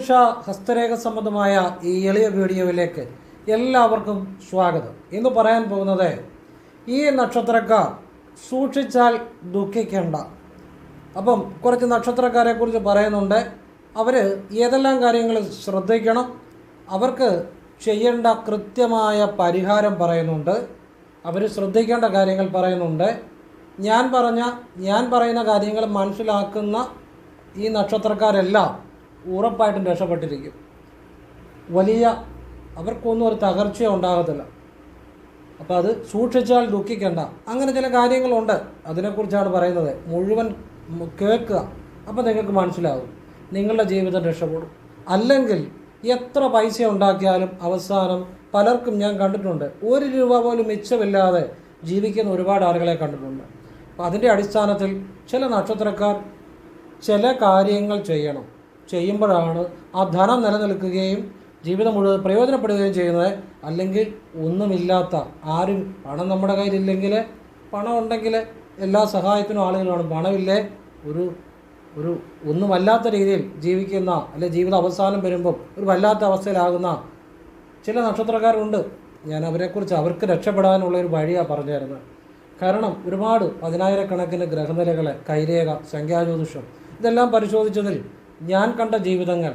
ജ്യോതിഷ ഹസ്തരേഖ സംബന്ധമായ ഈ എളിയ വീഡിയോയിലേക്ക് എല്ലാവർക്കും സ്വാഗതം. ഇന്ന് പറയാൻ പോകുന്നത് ഈ നക്ഷത്രക്കാർ സൂക്ഷിച്ചാൽ ദുഃഖിക്കേണ്ട. അപ്പം കുറച്ച് നക്ഷത്രക്കാരെ കുറിച്ച് പറയുന്നുണ്ട്. അവർ ഏതെല്ലാം കാര്യങ്ങൾ ശ്രദ്ധിക്കണം, അവർക്ക് ചെയ്യേണ്ട കൃത്യമായ പരിഹാരം പറയുന്നുണ്ട്, അവർ ശ്രദ്ധിക്കേണ്ട കാര്യങ്ങൾ പറയുന്നുണ്ട്. ഞാൻ പറയുന്ന കാര്യങ്ങൾ മനസ്സിലാക്കുന്ന ഈ നക്ഷത്രക്കാരെല്ലാം ഉറപ്പായിട്ടും രക്ഷപ്പെട്ടിരിക്കും. അവർക്കൊന്നും ഒരു തകർച്ച ഉണ്ടാകത്തില്ല. അപ്പോൾ അത് സൂക്ഷിച്ചാൽ ദുഃഖിക്കേണ്ട. അങ്ങനെ ചില കാര്യങ്ങളുണ്ട്, അതിനെക്കുറിച്ചാണ് പറയുന്നത്. മുഴുവൻ കേൾക്കുക, അപ്പോൾ നിങ്ങൾക്ക് മനസ്സിലാകും, നിങ്ങളുടെ ജീവിതം രക്ഷപ്പെടും. അല്ലെങ്കിൽ എത്ര പൈസ ഉണ്ടാക്കിയാലും അവസാനം പലർക്കും ഞാൻ കണ്ടിട്ടുണ്ട്, 1 രൂപ പോലും മിച്ചമില്ലാതെ ജീവിക്കുന്ന ഒരുപാട് ആളുകളെ കണ്ടിട്ടുണ്ട്. അപ്പോൾ അതിൻ്റെ അടിസ്ഥാനത്തിൽ ചില നക്ഷത്രക്കാർ ചില കാര്യങ്ങൾ ചെയ്യുമ്പോഴാണ് ആ ധനം നിലനിൽക്കുകയും ജീവിതം മുഴുവൻ പ്രയോജനപ്പെടുകയും ചെയ്യുന്നത്. അല്ലെങ്കിൽ ഒന്നുമില്ലാത്ത ആരും, പണം നമ്മുടെ കയ്യിലില്ലെങ്കിൽ, പണം ഉണ്ടെങ്കിൽ എല്ലാ സഹായത്തിനും ആളുകൾ കാണും, പണമില്ലേ ഒരു ഒന്നുമല്ലാത്ത രീതിയിൽ ജീവിക്കുന്ന, അല്ലെങ്കിൽ ജീവിത അവസാനം വരുമ്പം ഒരു വല്ലാത്ത അവസ്ഥയിലാകുന്ന ചില നക്ഷത്രക്കാരുണ്ട്. ഞാൻ അവരെക്കുറിച്ച് അവർക്ക് രക്ഷപ്പെടാനുള്ള ഒരു വഴിയാണ് പറഞ്ഞു തരുന്നത്. കാരണം ഒരുപാട് 10,000-കണക്കിന് ഗ്രഹനിലകളെ, കൈരേഖ, സംഖ്യാജ്യോതിഷം ഇതെല്ലാം പരിശോധിച്ചതിൽ ഞാൻ കണ്ട ജീവിതങ്ങൾ,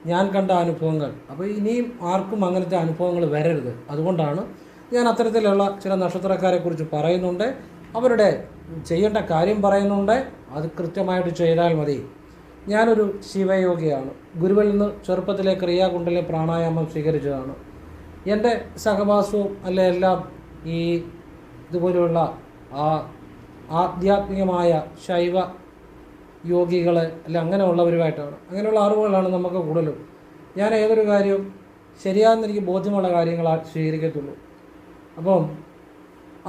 ഞാൻ കണ്ട അനുഭവങ്ങൾ, അപ്പോൾ ഇനിയും ആർക്കും അങ്ങനത്തെ അനുഭവങ്ങൾ വരരുത്. അതുകൊണ്ടാണ് ഞാൻ അത്തരത്തിലുള്ള ചില നക്ഷത്രക്കാരെക്കുറിച്ച് പറയുന്നുണ്ട്, അവരുടെ ചെയ്യേണ്ട കാര്യം പറയുന്നുണ്ട്. അത് കൃത്യമായിട്ട് ചെയ്താൽ മതി. ഞാനൊരു ശിവയോഗിയാണ്. ഗുരുവിൽ നിന്ന് ചെറുപ്പത്തിലെ ക്രിയാകുണ്ടലിലെ പ്രാണായാമം സ്വീകരിച്ചതാണ്. എൻ്റെ സഹവാസവും എല്ലാം ഈ ഇതുപോലെയുള്ള ആധ്യാത്മികമായ ശൈവ യോഗികളെ അങ്ങനെയുള്ളവരുമായിട്ടാണ്. അങ്ങനെയുള്ള അറിവുകളാണ് നമുക്ക് കൂടുതലും. ഞാൻ ഏതൊരു കാര്യവും ശരിയാണെന്ന് എനിക്ക് ബോധ്യമുള്ള കാര്യങ്ങൾ സ്വീകരിക്കത്തുള്ളൂ. അപ്പം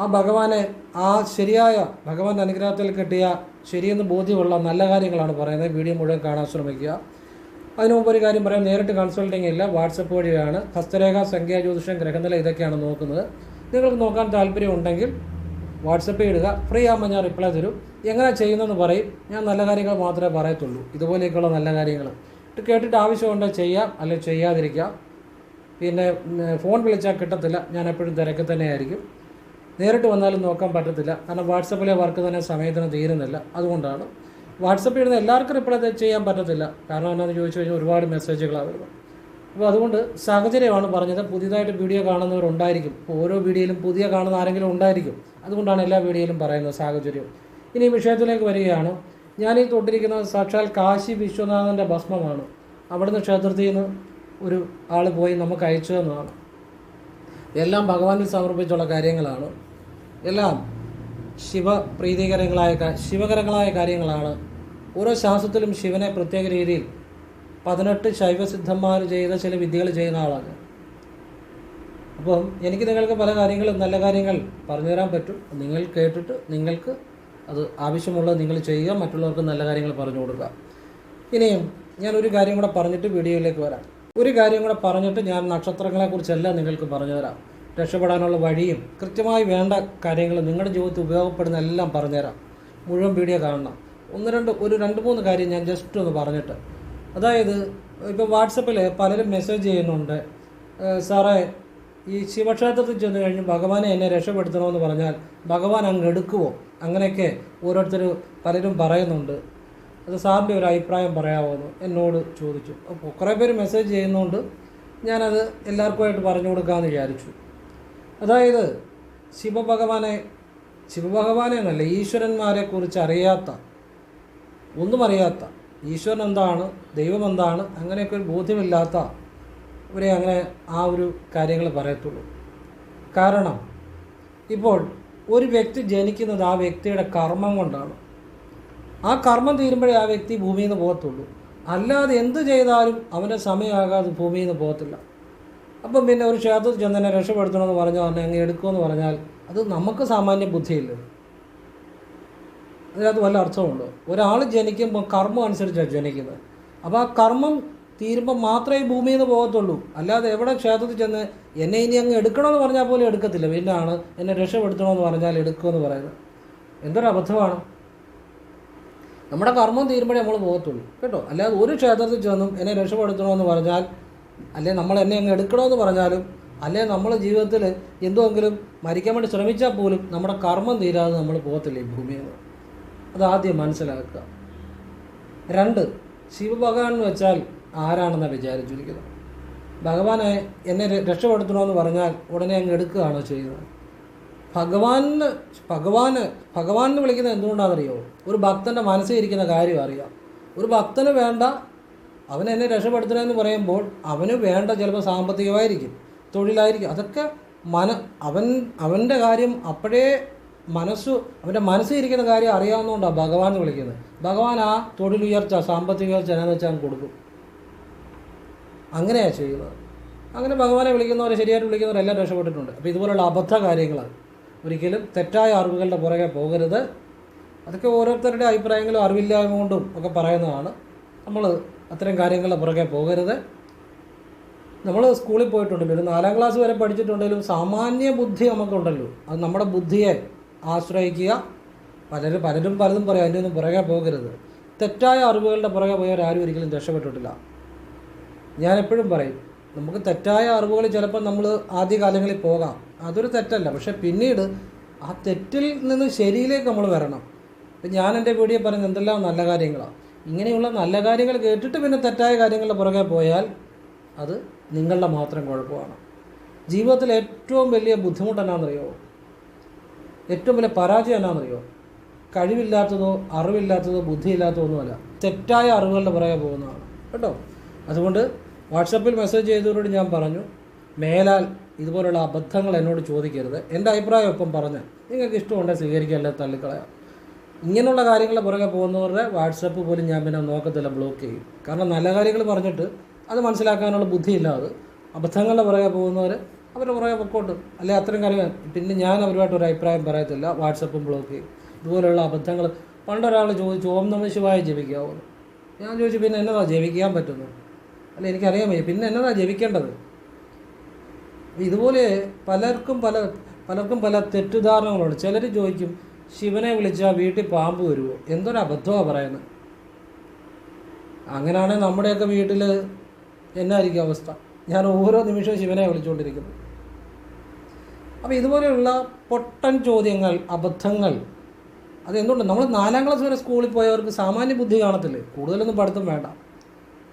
ആ ഭഗവാനെ, ആ ശരിയായ ഭഗവാന്റെ അനുഗ്രഹത്തിൽ കിട്ടിയ ശരിയെന്ന് ബോധ്യമുള്ള നല്ല കാര്യങ്ങളാണ് പറയുന്നത്. വീഡിയോ മുഴുവൻ കാണാൻ ശ്രമിക്കുക. അതിനു മുമ്പ് ഒരു കാര്യം പറയാം, നേരിട്ട് കൺസൾട്ടിങ് ഇല്ല, വാട്സപ്പ് വഴിയാണ്. ഹസ്തരേഖ, സംഖ്യാജ്യോതിഷം, ഗ്രഹനില ഇതൊക്കെയാണ് നോക്കുന്നത്. നിങ്ങൾക്ക് നോക്കാൻ താല്പര്യം ഉണ്ടെങ്കിൽ വാട്സപ്പിൽ ഇടുക, ഫ്രീ ആകുമ്പോൾ ഞാൻ റിപ്ലൈ തരും. എങ്ങനെ ചെയ്യുന്നതെന്ന് പറയും. ഞാൻ നല്ല കാര്യങ്ങൾ മാത്രമേ പറയത്തുള്ളൂ, ഇതുപോലെയൊക്കെയുള്ള നല്ല കാര്യങ്ങൾ. ഇത് കേട്ടിട്ട് ആവശ്യമുണ്ടെങ്കിൽ ചെയ്യാം, അല്ലെങ്കിൽ ചെയ്യാതിരിക്കാം. പിന്നെ ഫോൺ വിളിച്ചാൽ കിട്ടത്തില്ല, ഞാൻ എപ്പോഴും തിരക്ക് തന്നെയായിരിക്കും. നേരിട്ട് വന്നാലും നോക്കാൻ പറ്റത്തില്ല, കാരണം വാട്സപ്പിലെ വർക്ക് തന്നെ സമയത്തിന് തീരുന്നില്ല. അതുകൊണ്ടാണ് വാട്സപ്പിൽ ഇടുന്ന എല്ലാവർക്കും റിപ്ലൈ ചെയ്യാൻ പറ്റത്തില്ല. കാരണം എന്നാന്ന് ചോദിച്ചു കഴിഞ്ഞാൽ ഒരുപാട് മെസ്സേജുകളാണ് വരുന്നത്. അപ്പോൾ അതുകൊണ്ട് സാഹചര്യമാണ് പറഞ്ഞത്. പുതിയതായിട്ട് വീഡിയോ കാണുന്നവരുണ്ടായിരിക്കും, ഓരോ വീഡിയോയിലും പുതിയ കാണുന്ന ആരെങ്കിലും ഉണ്ടായിരിക്കും. അതുകൊണ്ടാണ് എല്ലാ വീഡിയോയിലും പറയുന്നത് സാഹചര്യം. ഇനി വിഷയത്തിലേക്ക് വരികയാണ്. ഞാനീ തൊട്ടിരിക്കുന്നത് സാക്ഷാൽ കാശി വിശ്വനാഥൻ്റെ ഭസ്മമാണ്. അവിടുന്ന് ക്ഷേത്രത്തിൽ നിന്ന് ഒരു ആൾ പോയി നമുക്ക് അയച്ചു തന്നതാണ്. എല്ലാം ഭഗവാനിൽ സമർപ്പിച്ചുള്ള കാര്യങ്ങളാണ്. എല്ലാം ശിവകരങ്ങളായ കാര്യങ്ങളാണ്. ഓരോ ശാസ്ത്രത്തിലും ശിവനെ പ്രത്യേക രീതിയിൽ 18 ശൈവസിദ്ധന്മാർ ചെയ്ത ചില വിദ്യകൾ ചെയ്യുന്ന ആളാണ്. അപ്പം എനിക്ക് നിങ്ങൾക്ക് പല കാര്യങ്ങളും നല്ല കാര്യങ്ങൾ പറഞ്ഞു തരാൻ പറ്റും. നിങ്ങൾ കേട്ടിട്ട് നിങ്ങൾക്ക് അത് ആവശ്യമുള്ളത് നിങ്ങൾ ചെയ്യുക, മറ്റുള്ളവർക്ക് നല്ല കാര്യങ്ങൾ പറഞ്ഞു കൊടുക്കുക. ഇനിയും ഞാൻ ഒരു കാര്യം കൂടെ പറഞ്ഞിട്ട് വീഡിയോയിലേക്ക് വരാം. ഒരു കാര്യം കൂടെ പറഞ്ഞിട്ട് ഞാൻ നക്ഷത്രങ്ങളെക്കുറിച്ചെല്ലാം നിങ്ങൾക്ക് പറഞ്ഞു തരാം. രക്ഷപ്പെടാനുള്ള വഴിയും കൃത്യമായി വേണ്ട കാര്യങ്ങൾ നിങ്ങളുടെ ജീവിതത്തിൽ ഉപയോഗപ്പെടുന്ന എല്ലാം പറഞ്ഞുതരാം. മുഴുവൻ വീഡിയോ കാണണം. ഒരു 2-3 കാര്യം ഞാൻ ജസ്റ്റ് ഒന്ന് പറഞ്ഞിട്ട്, അതായത് ഇപ്പോൾ വാട്സപ്പിൽ പലരും മെസ്സേജ് ചെയ്യുന്നുണ്ട്, സാറേ ഈ ശിവക്ഷേത്രത്തിൽ ചെന്ന് കഴിഞ്ഞ് ഭഗവാനെ എന്നെ രക്ഷപ്പെടുത്തണമെന്ന് പറഞ്ഞാൽ ഭഗവാൻ അങ്ങ് എടുക്കുമോ? അങ്ങനെയൊക്കെ പലരും പറയുന്നുണ്ട്. അത് സാറിൻ്റെ ഒരു അഭിപ്രായം പറയാമോ എന്ന് എന്നോട് ചോദിച്ചു. അപ്പോൾ കുറേ പേര് മെസ്സേജ് ചെയ്യുന്നതുകൊണ്ട് ഞാനത് എല്ലാവർക്കുമായിട്ട് പറഞ്ഞു കൊടുക്കാമെന്ന് വിചാരിച്ചു. അതായത് ശിവഭഗവാനെ എന്നല്ല, ഈശ്വരന്മാരെ കുറിച്ച് ഒന്നും അറിയാത്ത, ഈശ്വരൻ എന്താണ്, ദൈവം എന്താണ്, അങ്ങനെയൊക്കെ ഒരു ബോധ്യമില്ലാത്ത അവരെ അങ്ങനെ ആ ഒരു കാര്യങ്ങൾ പറയത്തുള്ളൂ. കാരണം ഇപ്പോൾ ഒരു വ്യക്തി ജനിക്കുന്നത് ആ വ്യക്തിയുടെ കർമ്മം കൊണ്ടാണ്. ആ കർമ്മം തീരുമ്പോഴേ ആ വ്യക്തി ഭൂമിയിൽ നിന്ന് പോകത്തുള്ളൂ. അല്ലാതെ എന്ത് ചെയ്താലും അവൻ്റെ സമയമാകാതെ ഭൂമിയിൽ നിന്ന് പോകത്തില്ല. അപ്പം പിന്നെ ഒരു ക്ഷേത്രത്തിൽ ചെന്നെ രക്ഷപ്പെടുത്തണമെന്ന് പറഞ്ഞാൽ അങ്ങ് എടുക്കുമെന്ന് പറഞ്ഞാൽ അത് നമുക്ക് സാമാന്യ ബുദ്ധിയില്ല. അതിനകത്ത് വല്ല അർത്ഥമുണ്ടോ? ഒരാൾ ജനിക്കുമ്പോൾ കർമ്മം അനുസരിച്ചാണ് ജനിക്കുന്നത്. അപ്പോൾ ആ കർമ്മം തീരുമ്പോൾ മാത്രമേ ഭൂമിയിൽ നിന്ന് പോകത്തുള്ളൂ. അല്ലാതെ എവിടെ ക്ഷേത്രത്തിൽ ചെന്ന് എന്നെ ഇനി അങ്ങ് എടുക്കണമെന്ന് പറഞ്ഞാൽ പോലും എടുക്കത്തില്ല. പിന്നാണ് എന്നെ രക്ഷപ്പെടുത്തണമെന്ന് പറഞ്ഞാൽ എടുക്കുമെന്ന് പറയുന്നത്. എന്തൊരു അബദ്ധമാണ്. നമ്മുടെ കർമ്മം തീരുമ്പോഴേ നമ്മൾ പോകത്തുള്ളൂ കേട്ടോ. അല്ലാതെ ഒരു ക്ഷേത്രത്തിൽ ചെന്നും എന്നെ രക്ഷപ്പെടുത്തണമെന്ന് പറഞ്ഞാൽ, അല്ലെ നമ്മൾ എന്നെ അങ്ങ് എടുക്കണമെന്ന് പറഞ്ഞാലും, അല്ലെ നമ്മൾ ജീവിതത്തിൽ എന്തെങ്കിലും മരിക്കാൻ വേണ്ടി ശ്രമിച്ചാൽ പോലും നമ്മുടെ കർമ്മം തീരാതെ നമ്മൾ പോകത്തില്ല ഈ ഭൂമിയിൽ നിന്ന്. അതാദ്യം മനസ്സിലാക്കുക. 2, ശിവഭഗവാൻ എന്ന് വെച്ചാൽ ആരാണെന്നാണ് വിചാരിച്ചിരിക്കുന്നത്. ഭഗവാനെ എന്നെ രക്ഷപ്പെടുത്തണമെന്ന് പറഞ്ഞാൽ ഉടനെ അങ്ങ് എടുക്കുകയാണോ ചെയ്യുന്നത്? ഭഗവാനെന്ന് വിളിക്കുന്നത് എന്തുകൊണ്ടാണെന്നറിയോ? ഒരു ഭക്തൻ്റെ മനസ്സിൽ ഇരിക്കുന്ന കാര്യം അറിയാം. ഒരു ഭക്തന് വേണ്ട, അവൻ എന്നെ രക്ഷപ്പെടുത്തണമെന്ന് പറയുമ്പോൾ അവന് വേണ്ട ചിലപ്പോൾ സാമ്പത്തികമായിരിക്കും, തൊഴിലായിരിക്കും. അതൊക്കെ അവൻ്റെ കാര്യം അപ്പോഴേ അവൻ്റെ മനസ്സിൽ ഇരിക്കുന്ന കാര്യം അറിയാവുന്നതുകൊണ്ടാണ് ഭഗവാൻ എന്ന് വിളിക്കുന്നത്. ഭഗവാൻ ആ തൊഴിലുയർച്ച, സാമ്പത്തിക ഉയർച്ച എന്നാന്ന് വെച്ചാൽ കൊടുക്കും. അങ്ങനെയാണ് ചെയ്യുന്നത്. അങ്ങനെ ഭഗവാനെ വിളിക്കുന്നവരെ, ശരിയായിട്ട് വിളിക്കുന്നവരെല്ലാം രക്ഷപ്പെട്ടിട്ടുണ്ട്. അപ്പോൾ ഇതുപോലുള്ള അബദ്ധ കാര്യങ്ങൾ, ഒരിക്കലും തെറ്റായ അറിവുകളുടെ പുറകെ പോകരുത്. അതൊക്കെ ഓരോരുത്തരുടെ അഭിപ്രായങ്ങളും അറിവില്ലായ്മ കൊണ്ടും ഒക്കെ പറയുന്നതാണ്. നമ്മൾ അത്തരം കാര്യങ്ങളുടെ പുറകെ പോകരുത്. നമ്മൾ സ്കൂളിൽ പോയിട്ടുണ്ടല്ലോ, ഒരു 4ാം ക്ലാസ് വരെ പഠിച്ചിട്ടുണ്ടെങ്കിലും സാമാന്യ ബുദ്ധി നമുക്കുണ്ടല്ലോ. അത് നമ്മുടെ ബുദ്ധിയെ ആശ്രയിക്കുക. പലരും പലതും പറയും, അതിൻ്റെ ഒന്നും പുറകെ പോകരുത്. തെറ്റായ അറിവുകളുടെ പുറകെ പോയവരാരും ഒരിക്കലും രക്ഷപ്പെട്ടിട്ടില്ല. ഞാൻ എപ്പോഴും പറയും, നമുക്ക് തെറ്റായ അറിവുകൾ ചിലപ്പോൾ നമ്മൾ ആദ്യകാലങ്ങളിൽ പോകാം, അതൊരു തെറ്റല്ല. പക്ഷെ പിന്നീട് ആ തെറ്റിൽ നിന്ന് ശരിയിലേക്ക് നമ്മൾ വരണം. ഇപ്പം ഞാൻ എൻ്റെ വീഡിയോ പറയുന്നത് എന്തെല്ലാം നല്ല കാര്യങ്ങളാണ്. ഇങ്ങനെയുള്ള നല്ല കാര്യങ്ങൾ കേട്ടിട്ട് പിന്നെ തെറ്റായ കാര്യങ്ങളുടെ പുറകെ പോയാൽ അത് നിങ്ങളുടെ മാത്രം കുഴപ്പമാണ്. ജീവിതത്തിൽ ഏറ്റവും വലിയ ബുദ്ധിമുട്ട് എന്നാണെന്നറിയോ? ഏറ്റവും വലിയ പരാജയം എന്നാണെന്നറിയോ? കഴിവില്ലാത്തതോ അറിവില്ലാത്തതോ ബുദ്ധിയില്ലാത്തതോ ഒന്നുമല്ല, തെറ്റായ അറിവുകളുടെ പുറകെ പോകുന്നതാണ് കേട്ടോ. അതുകൊണ്ട് വാട്സപ്പിൽ മെസ്സേജ് ചെയ്തവരോട് ഞാൻ പറഞ്ഞു, മേലാൽ ഇതുപോലുള്ള അബദ്ധങ്ങൾ എന്നോട് ചോദിക്കരുത്. എൻ്റെ അഭിപ്രായം ഒപ്പം പറഞ്ഞ് നിങ്ങൾക്ക് ഇഷ്ടമുണ്ടെങ്കിൽ സ്വീകരിക്കുക, അല്ലെങ്കിൽ തള്ളിക്കളയാം. ഇങ്ങനെയുള്ള കാര്യങ്ങൾ പുറകെ പോകുന്നവരുടെ വാട്സപ്പ് പോലും ഞാൻ പിന്നെ നോക്കത്തില്ല, ബ്ലോക്ക് ചെയ്യും. കാരണം നല്ല കാര്യങ്ങൾ പറഞ്ഞിട്ട് അത് മനസ്സിലാക്കാനുള്ള ബുദ്ധിയില്ലാതെ അബദ്ധങ്ങളുടെ പുറകെ പോകുന്നവർ അവരുടെ പുറകെ പൊക്കോട്ട്, അല്ലെ അത്തരം കാര്യങ്ങൾ പിന്നെ ഞാൻ അവരുമായിട്ടൊരു അഭിപ്രായം പറയത്തില്ല, വാട്സപ്പും ബ്ലോക്ക് ചെയ്യും. ഇതുപോലെയുള്ള അബദ്ധങ്ങൾ. പണ്ടൊരാൾ ചോദിച്ചു, ഓം നമഃ ശിവായ ജപിക്കാവുന്നു. ഞാൻ ചോദിച്ചു, പിന്നെ എന്നതാ ജപിക്കാൻ പറ്റുന്നു? അല്ല, എനിക്കറിയാൻ വയ്യ, പിന്നെ എന്നതാ ജപിക്കേണ്ടത്? ഇതുപോലെ പലർക്കും പല തെറ്റിദ്ധാരണകളുണ്ട്. ചിലർ ചോദിക്കും, ശിവനെ വിളിച്ചാൽ വീട്ടിൽ പാമ്പ് വരുമോ? എന്തൊരു അബദ്ധമാണ് പറയുന്നത്. അങ്ങനെയാണെങ്കിൽ നമ്മുടെയൊക്കെ വീട്ടിൽ എന്നായിരിക്കും അവസ്ഥ? ഞാൻ ഓരോ നിമിഷവും ശിവനെ വിളിച്ചുകൊണ്ടിരിക്കുന്നു. അപ്പോൾ ഇതുപോലെയുള്ള പൊട്ടൻ ചോദ്യങ്ങൾ, അബദ്ധങ്ങൾ, അതെന്തുകൊണ്ട്? നമ്മൾ 4ാം ക്ലാസ് വരെ സ്കൂളിൽ പോയവർക്ക് സാമാന്യ ബുദ്ധി കാണത്തില്ലേ, കൂടുതലൊന്നും പഠിത്തം വേണ്ട.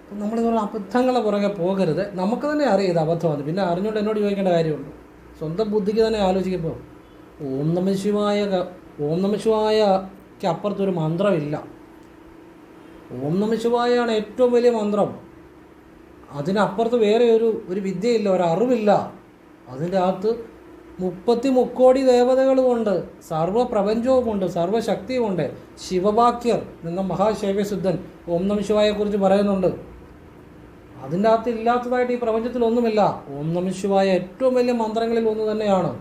അപ്പം നമ്മളിതുപോലെ അബദ്ധങ്ങളെ പുറകെ പോകരുത്. നമുക്ക് തന്നെ അറിയാം ഇത് അബദ്ധമാണ്, പിന്നെ അറിഞ്ഞുകൊണ്ട് എന്നോട് ചോദിക്കേണ്ട കാര്യമുള്ളൂ. സ്വന്തം ബുദ്ധിക്ക് തന്നെ ആലോചിക്കുമ്പോൾ ഓം നമഃ ശിവായക്ക് അപ്പുറത്തൊരു മന്ത്രമില്ല. ഓം നമഃ ശിവായാണ് ഏറ്റവും വലിയ മന്ത്രം. അതിനപ്പുറത്ത് വേറെ ഒരു വിദ്യയില്ല, ഒരറിവില്ല. അതിൻ്റെ അകത്ത് 30 മുക്കോടി ദേവതകളുമുണ്ട്, സർവ്വപ്രപഞ്ചവുമുണ്ട്, സർവ്വശക്തിയുമുണ്ട്. ശിവവാക്യർ എന്ന മഹാശൈവസിദ്ധൻ ഓം നമഃ ശിവായെക്കുറിച്ച് പറയുന്നുണ്ട്. അതിൻ്റെ അകത്ത് ഇല്ലാത്തതായിട്ട് ഈ പ്രപഞ്ചത്തിലൊന്നുമില്ല. ഓം നമഃ ശിവായ ഏറ്റവും വലിയ മന്ത്രങ്ങളിൽ ഒന്ന് തന്നെയാണ്,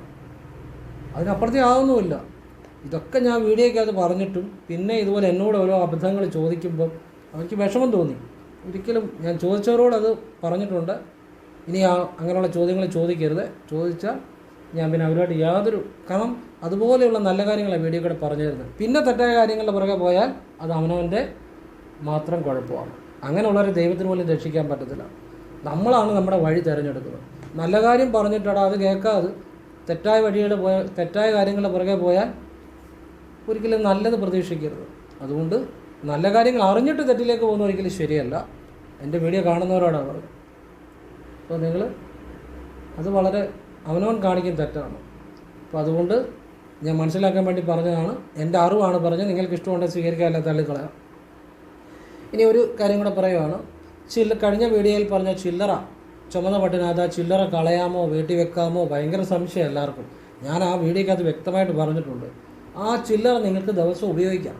അതിനപ്പുറത്തേ ആവുന്നുമില്ല. ഇതൊക്കെ ഞാൻ വീഡിയോയ്ക്കകത്ത് പറഞ്ഞിട്ടും പിന്നെ ഇതുപോലെ എന്നോട് ഓരോ അബദ്ധങ്ങൾ ചോദിക്കുമ്പം അവർക്ക് വിഷമം തോന്നി. ഒരിക്കലും ഞാൻ ചോദിച്ചവരോട് അത് പറഞ്ഞിട്ടുണ്ട്, ഇനി അങ്ങനെയുള്ള ചോദ്യങ്ങൾ ചോദിക്കരുത്. ചോദിച്ചാൽ ഞാൻ പിന്നെ അവരുമായിട്ട് യാതൊരു, കാരണം അതുപോലെയുള്ള നല്ല കാര്യങ്ങളാണ് വീഡിയോ കൂടെ പറഞ്ഞു തരുന്നത്. പിന്നെ തെറ്റായ കാര്യങ്ങളുടെ പുറകെ പോയാൽ അത് അവനവൻ്റെ മാത്രം കുഴപ്പമാണ്. അങ്ങനെയുള്ളവരെ ദൈവത്തിന് പോലും രക്ഷിക്കാൻ പറ്റത്തില്ല. നമ്മളാണ് നമ്മുടെ വഴി തിരഞ്ഞെടുക്കുന്നത്. നല്ല കാര്യം പറഞ്ഞിട്ടാണ് അത് കേൾക്കാതെ തെറ്റായ കാര്യങ്ങളുടെ പുറകെ പോയാൽ ഒരിക്കലും നല്ലത് പ്രതീക്ഷിക്കരുത്. അതുകൊണ്ട് നല്ല കാര്യങ്ങൾ അറിഞ്ഞിട്ട് തെറ്റിലേക്ക് പോകുന്ന ഒരിക്കലും ശരിയല്ല. എൻ്റെ വീഡിയോ കാണുന്നവരോടാണ് പറഞ്ഞത്. അപ്പോൾ നിങ്ങൾ അത് വളരെ അവനവൻ കാണിക്കുന്ന തെറ്റാണ്. അപ്പോൾ അതുകൊണ്ട് ഞാൻ മനസ്സിലാക്കാൻ വേണ്ടി പറഞ്ഞതാണ്, എൻ്റെ അറിവാണ് പറഞ്ഞത്. നിങ്ങൾക്ക് ഇഷ്ടമുണ്ടെങ്കിൽ സ്വീകരിക്കാൻ, അല്ല തള്ളിക്കളയാം. ഇനി ഒരു കാര്യം കൂടെ പറയുവാണ്. കഴിഞ്ഞ വീഡിയോയിൽ പറഞ്ഞ ചില്ലറ ചുമന്ന പട്ടിനകത്ത് ആ ചില്ലറ കളയാമോ വീട്ടിൽ വെക്കാമോ ഭയങ്കര സംശയം എല്ലാവർക്കും. ഞാൻ ആ വീഡിയോക്കകത്ത് വ്യക്തമായിട്ട് പറഞ്ഞിട്ടുണ്ട്. ആ ചില്ലറ നിങ്ങൾക്ക് ദിവസം ഉപയോഗിക്കാം,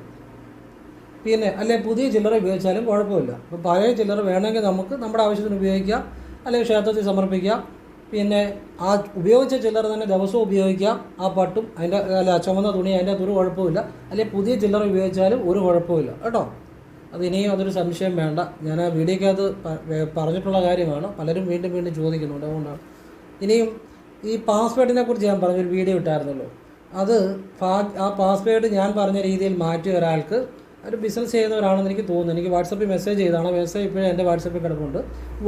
പിന്നെ അല്ലെ പുതിയ ചില്ലറ ഉപയോഗിച്ചാലും കുഴപ്പമില്ല. അപ്പോൾ പഴയ ചില്ലറ വേണമെങ്കിൽ നമുക്ക് നമ്മുടെ ആവശ്യത്തിന് ഉപയോഗിക്കാം, അല്ലെങ്കിൽ ക്ഷേത്രത്തിൽ സമർപ്പിക്കാം. പിന്നെ ആ ഉപയോഗിച്ച ചില്ലറ തന്നെ ദിവസവും ഉപയോഗിക്കാം. ആ പട്ടും അതിൻ്റെ ചുമന്ന തുണി അതിൻ്റെ ഒരു കുഴപ്പമില്ല. അല്ലെങ്കിൽ പുതിയ ചില്ലറ ഉപയോഗിച്ചാലും ഒരു കുഴപ്പമില്ല കേട്ടോ. ഇനിയും അതൊരു സംശയം വേണ്ട. ഞാൻ ആ വീഡിയോക്കകത്ത് പറഞ്ഞിട്ടുള്ള കാര്യമാണ്. പലരും വീണ്ടും ചോദിക്കുന്നുണ്ട്, അതുകൊണ്ടാണ്. ഇനിയും ഈ പാസ്വേഡിനെ കുറിച്ച് ഞാൻ പറഞ്ഞൊരു വീഡിയോ ഇട്ടായിരുന്നല്ലോ. ആ പാസ്വേഡ് ഞാൻ പറഞ്ഞ രീതിയിൽ മാറ്റിയ ഒരാൾക്ക് ഒരു ബിസിനസ് ചെയ്യുന്നവരാണെന്ന് എനിക്ക് തോന്നുന്നു. എനിക്ക് വാട്സപ്പിൽ മെസ്സേജ് ചെയ്താണ്, മെസ്സേജ് ഇപ്പോഴും എൻ്റെ വാട്സപ്പിൽ കിടപ്പുണ്ട്.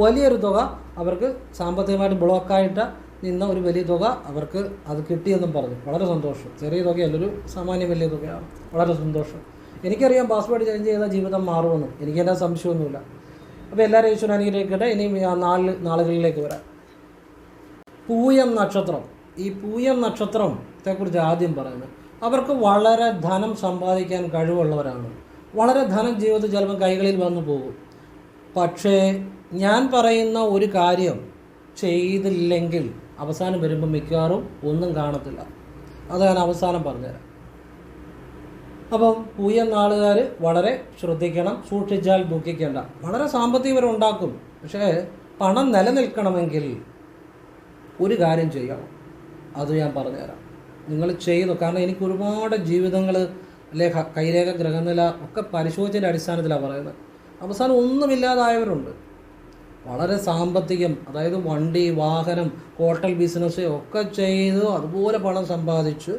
വലിയൊരു തുക അവർക്ക് സാമ്പത്തികമായിട്ട് ബ്ലോക്കായിട്ട് നിന്ന ഒരു വലിയ തുക അവർക്ക് അത് കിട്ടിയെന്നും പറഞ്ഞു. വളരെ സന്തോഷം. ചെറിയ തുകയല്ലൊരു സാമാന്യം വലിയ തുകയാണ്. വളരെ സന്തോഷം. എനിക്കറിയാം പാസ്വേഡ് ചേഞ്ച് ചെയ്താൽ ജീവിതം മാറുമെന്നും, എനിക്ക് എൻ്റെ സംശയമൊന്നുമില്ല. അപ്പോൾ എല്ലാവരും ഈശ്വരൻ അനുഗ്രഹിക്കട്ടെ. ഇനി നാളുകളിലേക്ക് വരാം. പൂയം നക്ഷത്രം. ഈ പൂയം നക്ഷത്രത്തെക്കുറിച്ച് ആദ്യം പറയുന്നത്, അവർക്ക് വളരെ ധനം സമ്പാദിക്കാൻ കഴിവുള്ളവരാണ്. വളരെ ധനം ജീവിതത്തിൽ ചിലപ്പോൾ കൈകളിൽ വന്നു പോകും. പക്ഷേ ഞാൻ പറയുന്ന ഒരു കാര്യം ചെയ്തില്ലെങ്കിൽ അവസാനം വരുമ്പോൾ മിക്കവാറും ഒന്നും കാണത്തില്ല. അത് ഞാൻ അവസാനം പറഞ്ഞുതരാം. അപ്പം പൂയം നാളുകാർ വളരെ ശ്രദ്ധിക്കണം, സൂക്ഷിച്ചാൽ ദുഃഖിക്കേണ്ട. വളരെ സാമ്പത്തികം ഉണ്ടാക്കും, പക്ഷേ പണം നിലനിൽക്കണമെങ്കിൽ ഒരു കാര്യം ചെയ്യണം. അത് ഞാൻ പറഞ്ഞുതരാം. നിങ്ങൾ ചെയ്യുന്നു. കാരണം എനിക്ക് ഒരുപാട് ജീവിതങ്ങൾ അല്ലെ കൈരേഖ ഗ്രഹനില ഒക്കെ പരിശോധിച്ചതിൻ്റെ അടിസ്ഥാനത്തിലാണ് പറയുന്നത്. അവസാനം ഒന്നുമില്ലാതായവരുണ്ട്. വളരെ സാമ്പത്തികം, അതായത് വണ്ടി, വാഹനം, ഹോട്ടൽ ബിസിനസ് ഒക്കെ ചെയ്ത് അതുപോലെ പണം സമ്പാദിച്ച്